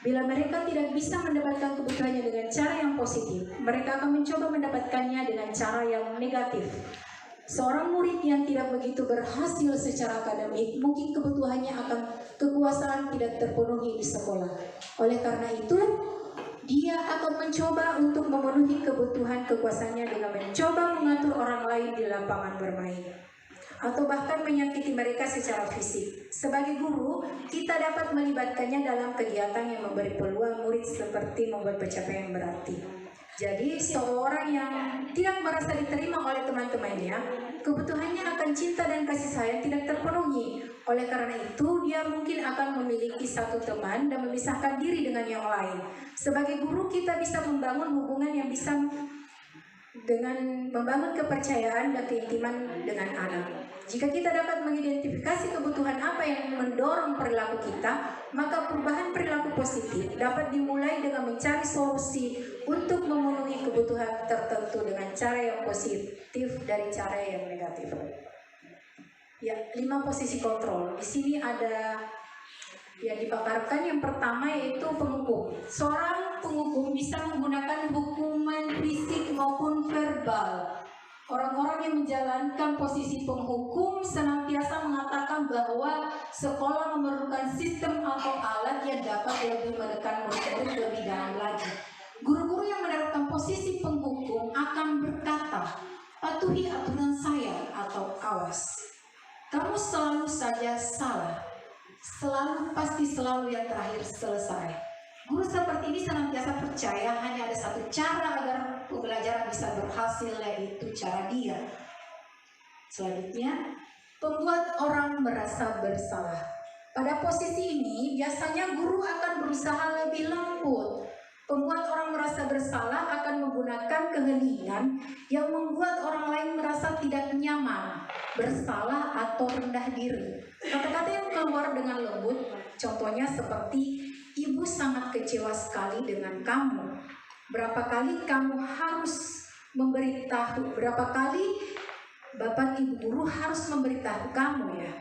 Bila mereka tidak bisa mendapatkan kebutuhannya dengan cara yang positif, mereka akan mencoba mendapatkannya dengan cara yang negatif. Seorang murid yang tidak begitu berhasil secara akademik, mungkin kebutuhannya akan kekuasaan tidak terpenuhi di sekolah. Oleh karena itu, dia akan mencoba untuk memenuhi kebutuhan kekuasaannya dengan mencoba mengatur orang lain di lapangan bermain, atau bahkan menyakiti mereka secara fisik. Sebagai guru, kita dapat melibatkannya dalam kegiatan yang memberi peluang murid seperti membuat pencapaian berarti. Jadi, seorang yang tidak merasa diterima oleh teman-temannya, kebutuhannya akan cinta dan kasih sayang tidak terpenuhi. Oleh karena itu, dia mungkin akan memiliki satu teman dan memisahkan diri dengan yang lain. Sebagai guru, kita bisa membangun hubungan yang bisa dengan membangun kepercayaan dan keintiman dengan anak. Jika kita dapat mengidentifikasi kebutuhan apa yang mendorong perilaku kita, maka perubahan perilaku positif dapat dimulai dengan mencari solusi untuk memenuhi kebutuhan tertentu dengan cara yang positif dari cara yang negatif. Ya, 5 posisi kontrol. Di sini ada yang dipaparkan. Yang pertama yaitu penghukum. Seorang penghukum bisa menggunakan hukuman fisik maupun verbal. Orang-orang yang menjalankan posisi penghukum senantiasa mengatakan bahwa sekolah memerlukan sistem atau alat yang dapat lebih menekan murid-murid lebih dalam lagi. Guru-guru yang menerapkan posisi penghukum akan berkata, patuhi aturan saya atau awas. Kamu selalu saja salah. Pasti selalu yang terakhir selesai. Guru seperti ini senantiasa percaya hanya ada satu cara agar pembelajaran bisa berhasil, yaitu cara dia. Selanjutnya, membuat orang merasa bersalah. Pada posisi ini, biasanya guru akan berusaha lebih lembut. Pembuat orang merasa bersalah akan menggunakan keheningan yang membuat orang lain merasa tidak nyaman, bersalah atau rendah diri. Kata-kata yang keluar dengan lembut, contohnya seperti, ibu sangat kecewa sekali dengan kamu. Berapa kali kamu harus memberitahu, berapa kali bapak ibu guru harus memberitahu kamu ya?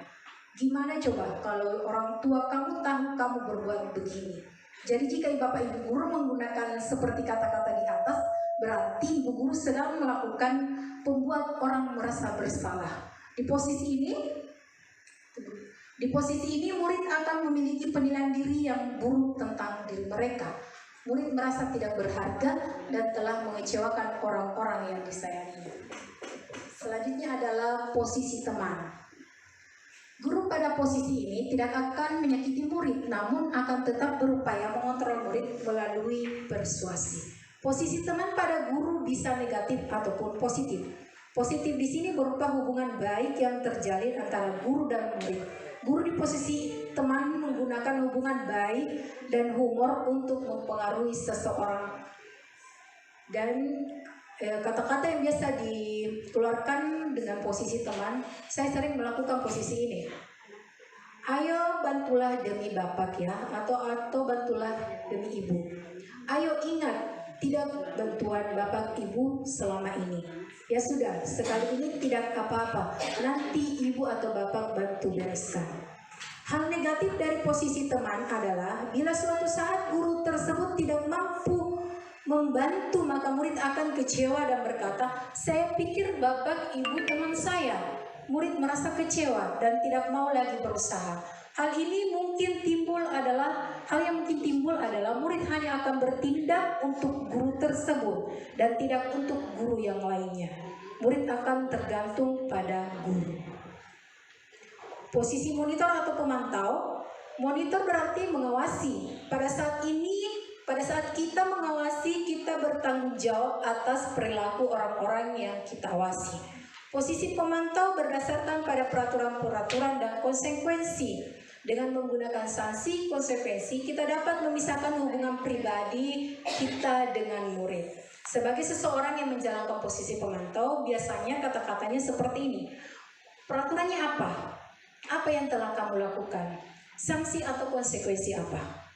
Gimana coba kalau orang tua kamu tahu kamu berbuat begini? Jadi jika bapak ibu guru menggunakan seperti kata-kata di atas, berarti ibu guru sedang melakukan membuat orang merasa bersalah. Di posisi ini murid akan memiliki penilaian diri yang buruk tentang diri mereka. Murid merasa tidak berharga dan telah mengecewakan orang-orang yang disayanginya. Selanjutnya adalah posisi teman. Guru pada posisi ini tidak akan menyakiti murid, namun akan tetap berupaya mengontrol murid melalui persuasi. Posisi teman pada guru bisa negatif ataupun positif. Positif di sini berupa hubungan baik yang terjalin antara guru dan murid. Guru di posisi teman menggunakan hubungan baik dan humor untuk mempengaruhi seseorang. Dan kata-kata yang biasa dikeluarkan dengan posisi teman, saya sering melakukan posisi ini. Ayo bantulah demi bapak ya, atau bantulah demi ibu. Ayo ingat, tidak bantuan bapak ibu selama ini. Ya sudah, sekali ini tidak apa-apa, nanti ibu atau bapak bantu bereskan. Hal negatif dari posisi teman adalah bila suatu saat guru tersebut tidak mampu membantu, maka murid akan kecewa dan berkata, saya pikir bapak ibu teman saya. Murid merasa kecewa dan tidak mau lagi berusaha. Hal yang mungkin timbul adalah murid hanya akan bertindak untuk guru tersebut dan tidak untuk guru yang lainnya. Murid akan tergantung pada guru. Posisi monitor atau pemantau. Monitor berarti mengawasi. Pada saat kita mengawasi, kita bertanggung jawab atas perilaku orang-orang yang kita awasi. Posisi pemantau berdasarkan pada peraturan-peraturan dan konsekuensi. Dengan menggunakan sanksi konsekuensi, kita dapat memisahkan hubungan pribadi kita dengan murid. Sebagai seseorang yang menjalankan posisi pemantau, biasanya kata-katanya seperti ini. Peraturannya apa? Apa yang telah kamu lakukan? Sanksi atau konsekuensi apa?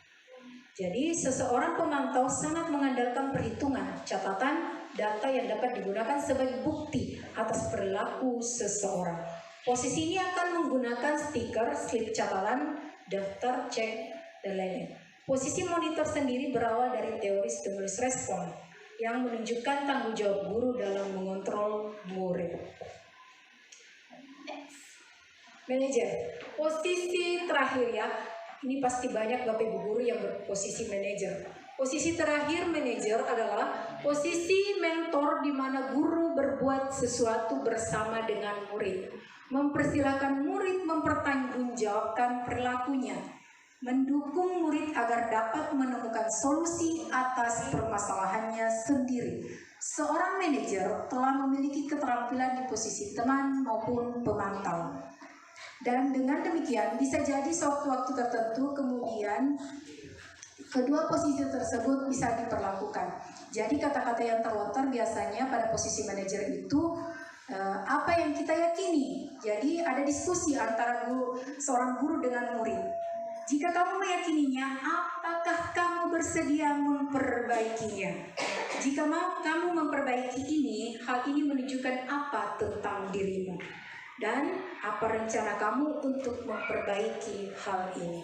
Jadi seseorang pemantau sangat mengandalkan perhitungan, catatan, data yang dapat digunakan sebagai bukti atas perilaku seseorang. Posisi ini akan menggunakan stiker, slip catatan, daftar, cek, dan lain-lain. Posisi monitor sendiri berawal dari teori stimulus respon yang menunjukkan tanggung jawab guru dalam mengontrol murid. Manajer, posisi terakhir ya. Ini pasti banyak Bapak Ibu guru yang berposisi manajer. Posisi terakhir manajer adalah posisi mentor di mana guru berbuat sesuatu bersama dengan murid. Mempersilahkan murid mempertanggungjawabkan perilakunya. Mendukung murid agar dapat menemukan solusi atas permasalahannya sendiri. Seorang manajer telah memiliki keterampilan di posisi teman maupun pemantau. Dan dengan demikian bisa jadi sewaktu-waktu tertentu kemudian kedua posisi tersebut bisa diperlakukan. Jadi kata-kata yang terlontar biasanya pada posisi manajer itu apa yang kita yakini. Jadi ada diskusi antara seorang guru dengan murid. Jika kamu meyakininya, apakah kamu bersedia memperbaikinya? Jika kamu memperbaiki ini, hal ini menunjukkan apa tentang dirimu? Dan apa rencana kamu untuk memperbaiki hal ini?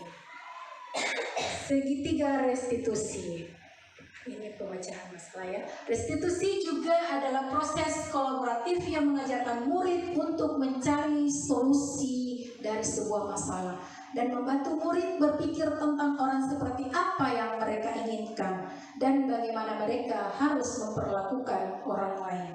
Segitiga restitusi. Ini pemecahan masalah ya. Restitusi juga adalah proses kolaboratif yang mengajarkan murid untuk mencari solusi dari sebuah masalah dan membantu murid berpikir tentang orang seperti apa yang mereka inginkan dan bagaimana mereka harus memperlakukan orang lain.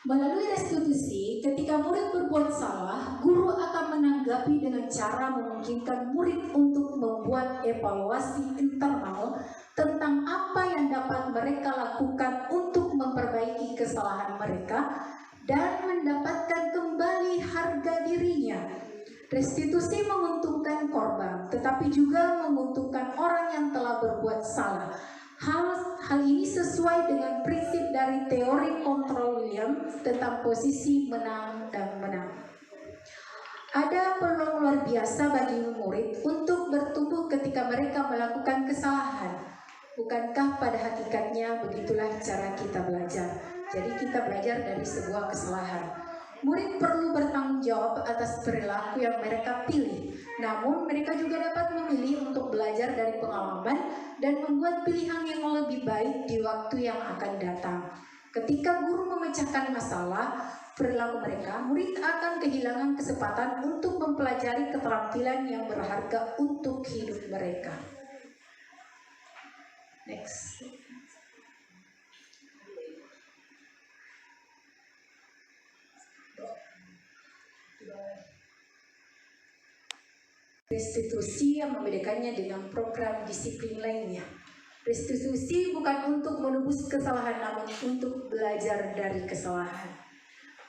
Melalui restitusi, ketika murid berbuat salah, guru akan menanggapi dengan cara memungkinkan murid untuk membuat evaluasi internal tentang apa yang dapat mereka lakukan untuk memperbaiki kesalahan mereka dan mendapatkan kembali harga dirinya. Restitusi menguntungkan korban, tetapi juga menguntungkan orang yang telah berbuat salah. Hal ini sesuai dengan prinsip dari teori kontrol William tentang posisi menang dan menang. Ada peluang luar biasa bagi murid untuk bertumbuh ketika mereka melakukan kesalahan. Bukankah pada hakikatnya begitulah cara kita belajar? Jadi kita belajar dari sebuah kesalahan. Murid perlu bertanggung jawab atas perilaku yang mereka pilih. Namun mereka juga dapat memilih untuk belajar dari pengalaman dan membuat pilihan yang lebih baik di waktu yang akan datang. Ketika guru memecahkan masalah, perilaku mereka, murid akan kehilangan kesempatan untuk mempelajari keterampilan yang berharga untuk hidup mereka. Next. Restitusi yang membedakannya dengan program disiplin lainnya. Restitusi bukan untuk menebus kesalahan, namun untuk belajar dari kesalahan.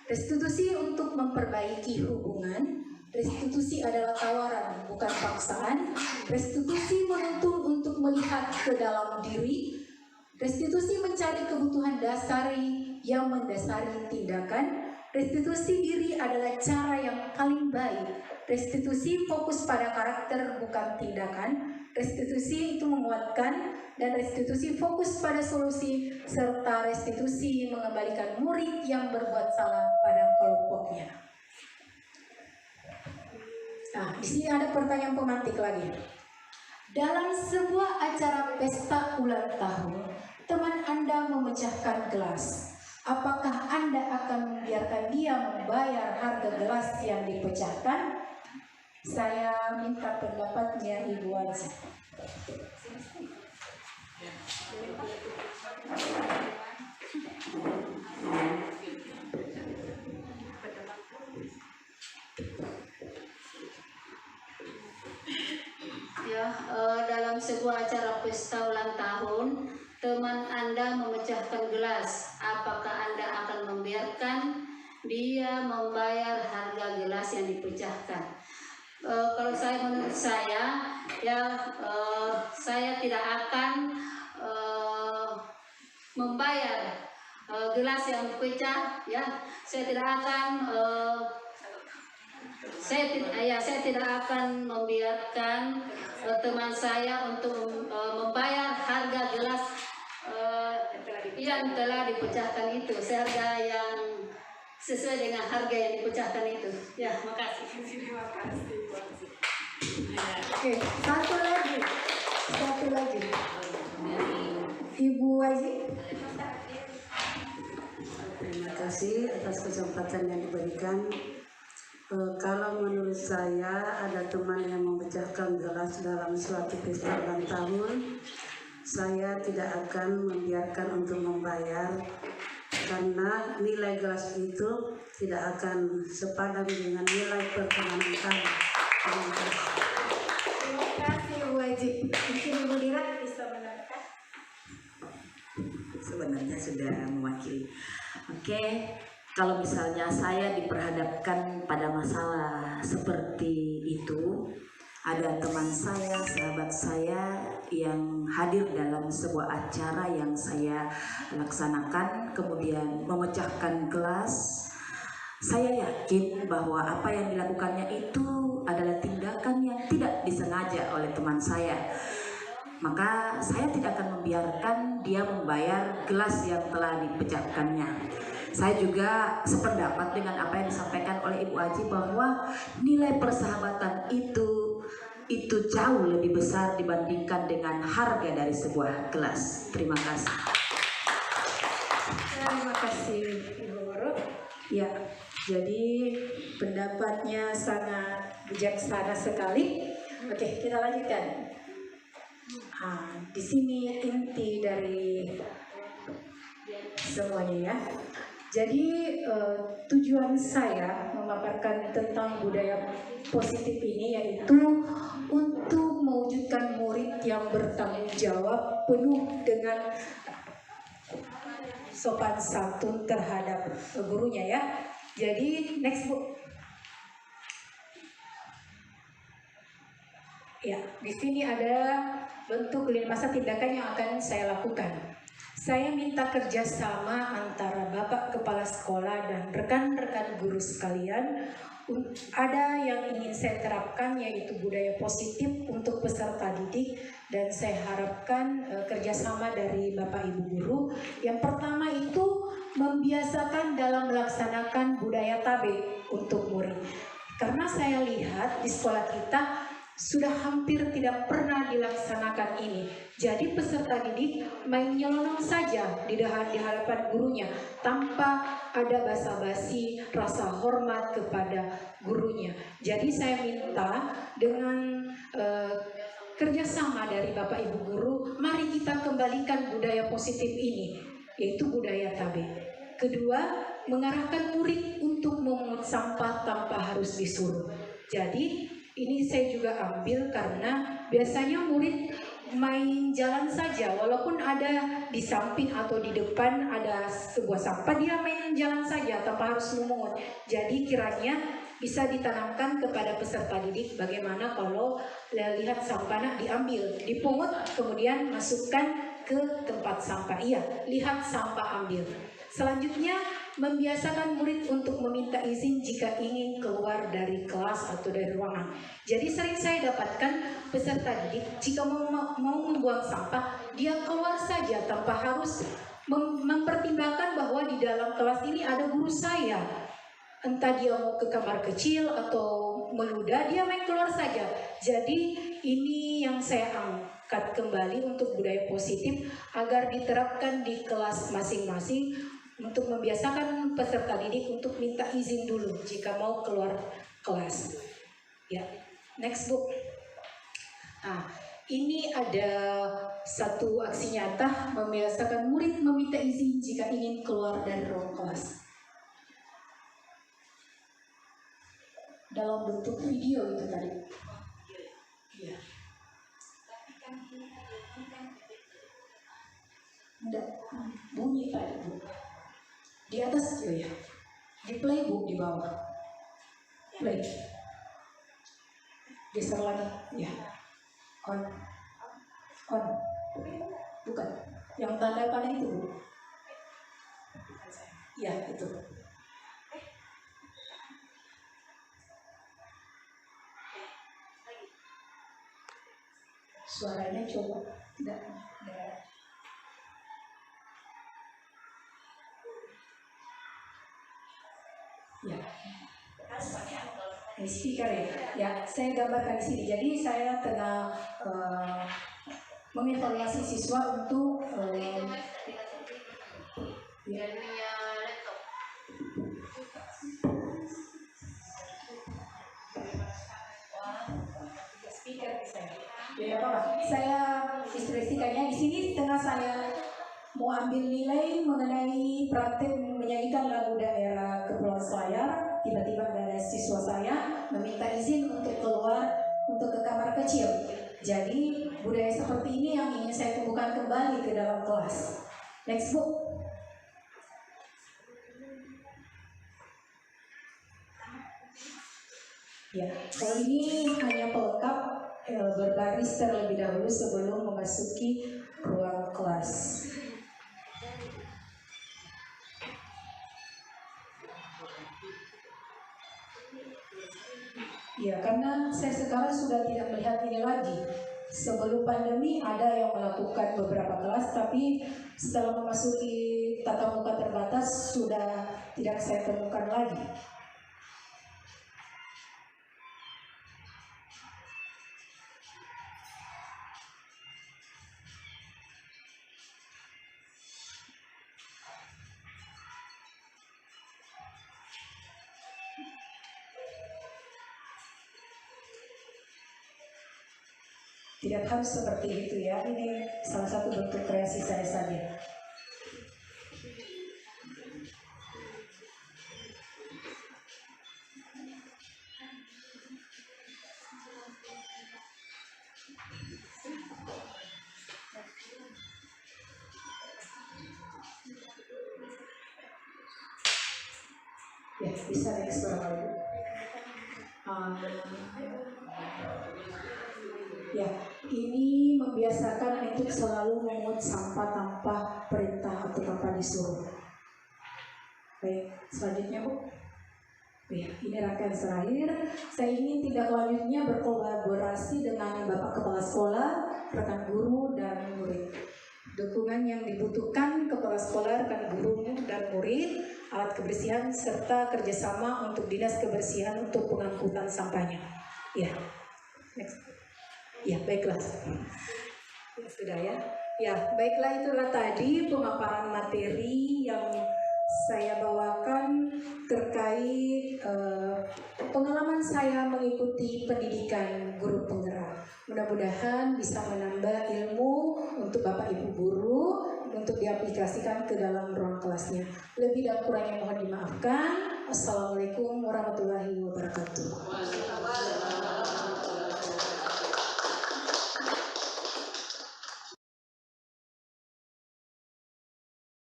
Restitusi untuk memperbaiki hubungan. Restitusi adalah tawaran, bukan paksaan. Restitusi menuntun untuk melihat ke dalam diri. Restitusi mencari kebutuhan dasari yang mendasari tindakan. Restitusi diri adalah cara yang paling baik. Restitusi fokus pada karakter, bukan tindakan. Restitusi itu menguatkan, dan restitusi fokus pada solusi, serta restitusi mengembalikan murid yang berbuat salah pada kelompoknya. Nah, di sini ada pertanyaan pemantik lagi. Dalam sebuah acara pesta ulang tahun, teman Anda memecahkan gelas. Apakah Anda akan membiarkan dia membayar harga gelas yang dipecahkan? Saya minta pendapatnya Ibu Aji. Dalam sebuah acara pesta ulang tahun, teman Anda memecahkan gelas. Apakah Anda akan membiarkan dia membayar harga gelas yang dipecahkan? Kalau menurut saya, saya tidak akan membayar gelas yang pecah. Saya tidak akan membiarkan teman saya untuk membayar harga gelas yang telah dipecahkan itu, seharga yang sesuai dengan harga yang dipecahkan itu. Ya, makasih. Terima kasih. Oke, satu lagi. Ibu Aji. Terima kasih atas kesempatan yang diberikan. Kalau menurut saya ada teman yang memecahkan gelas dalam suatu pesta ulang tahun, saya tidak akan membiarkan untuk membayar, karena nilai gelas itu tidak akan sepadan dengan nilai pertemanan kami. Terima kasih. Terima kasih Ibu Aji. Mungkin Ibu Dira bisa menambahkan. Sebenarnya sudah mewakili. Oke. Kalau misalnya saya diperhadapkan pada masalah seperti itu, ada teman saya, sahabat saya yang hadir dalam sebuah acara yang saya laksanakan, kemudian memecahkan gelas. Saya yakin bahwa apa yang dilakukannya itu adalah tindakan yang tidak disengaja oleh teman saya. Maka saya tidak akan membiarkan dia membayar gelas yang telah dipecahkannya. Saya juga sependapat dengan apa yang disampaikan oleh Ibu Aji bahwa nilai persahabatan itu jauh lebih besar dibandingkan dengan harga dari sebuah gelas. Terima kasih. Terima kasih Ibu Guru. Ya, jadi pendapatnya sangat bijaksana sekali. Oke, kita lanjutkan. Di sini inti dari semuanya ya. Jadi tujuan saya memaparkan tentang budaya positif ini yaitu untuk mewujudkan murid yang bertanggung jawab penuh dengan sopan santun terhadap gurunya ya. Jadi next Bu. Ya, di sini ada bentuk lini masa tindakan yang akan saya lakukan. Saya minta kerjasama antara Bapak Kepala Sekolah dan rekan-rekan guru sekalian. Ada yang ingin saya terapkan yaitu budaya positif untuk peserta didik, dan saya harapkan kerjasama dari Bapak Ibu guru. Yang pertama itu membiasakan dalam melaksanakan budaya tabe untuk murid. Karena saya lihat di sekolah kita sudah hampir tidak pernah dilaksanakan ini. Jadi peserta didik main nyelonong saja di hadapan gurunya tanpa ada basa-basi, rasa hormat kepada gurunya. Jadi saya minta dengan kerjasama dari Bapak Ibu Guru, mari kita kembalikan budaya positif ini, yaitu budaya tabe. Kedua, mengarahkan murid untuk memungut sampah tanpa harus disuruh. Jadi ini saya juga ambil karena biasanya murid main jalan saja, walaupun ada di samping atau di depan ada sebuah sampah, dia main jalan saja tanpa harus memungut. Jadi kiranya bisa ditanamkan kepada peserta didik bagaimana kalau lihat sampah diambil, dipungut, kemudian masukkan ke tempat sampah. Iya, lihat sampah ambil. Selanjutnya, membiasakan murid untuk meminta izin jika ingin keluar dari kelas atau dari ruangan. Jadi sering saya dapatkan peserta didik jika mau membuang sampah, dia keluar saja tanpa harus mempertimbangkan bahwa di dalam kelas ini ada guru saya. Entah dia mau ke kamar kecil atau meludah, dia main keluar saja. Jadi ini yang saya angkat kembali untuk budaya positif agar diterapkan di kelas masing-masing, untuk membiasakan peserta didik untuk minta izin dulu jika mau keluar kelas. Ya, next book. Nah, ini ada satu aksi nyata membiasakan murid meminta izin jika ingin keluar dari ruang kelas. Dalam bentuk video itu tadi. Iya. Enggak, bunyi tadi, Bu. Di atas itu ya, di playbook di bawah, play, geser lagi, ya, on, bukan, yang tanda panah itu, Bu. Ya itu. Suaranya coba, tidak. Ya, speaker ya. Ya, saya gambarkan di sini. Jadi saya tengah mengevaluasi siswa untuk speaker saya. Ya, saya instruksikannya di sini tengah saya mau ambil nilai mengenai praktek menyanyikan lagu daerah Kepulauan Selayar. Tiba-tiba ada siswa saya meminta izin untuk keluar untuk ke kamar kecil. Jadi budaya seperti ini yang ingin saya tumbuhkan kembali ke dalam kelas. Next book. Ya, kalau ini hanya pelengkap, berbaris terlebih dahulu sebelum memasuki ruang kelas. Ya, karena saya sekarang sudah tidak melihat ini lagi. Sebelum pandemi ada yang melakukan beberapa kelas, tapi setelah memasuki tatap muka terbatas sudah tidak saya temukan lagi. Tidak harus seperti itu ya, ini salah satu bentuk kreasi saya saja. Ya, bisa next berapa? Ya, ini membiasakan untuk selalu memungut sampah tanpa perintah atau tanpa disuruh. Baik, selanjutnya Bu. Ya, ini rangkaian terakhir. Saya ingin tindak lanjutnya berkolaborasi dengan Bapak Kepala Sekolah, rekan guru, dan murid. Dukungan yang dibutuhkan kepala sekolah, rekan guru, dan murid, alat kebersihan, serta kerjasama untuk dinas kebersihan untuk pengangkutan sampahnya. Ya, next. Ya, baiklah. Ya, sudah ya. Ya, baiklah, itulah tadi pemaparan materi yang saya bawakan terkait pengalaman saya mengikuti pendidikan guru penggerak. Mudah-mudahan bisa menambah ilmu untuk Bapak Ibu guru untuk diaplikasikan ke dalam ruang kelasnya. Lebih dan kurangnya mohon dimaafkan. Assalamualaikum warahmatullahi wabarakatuh.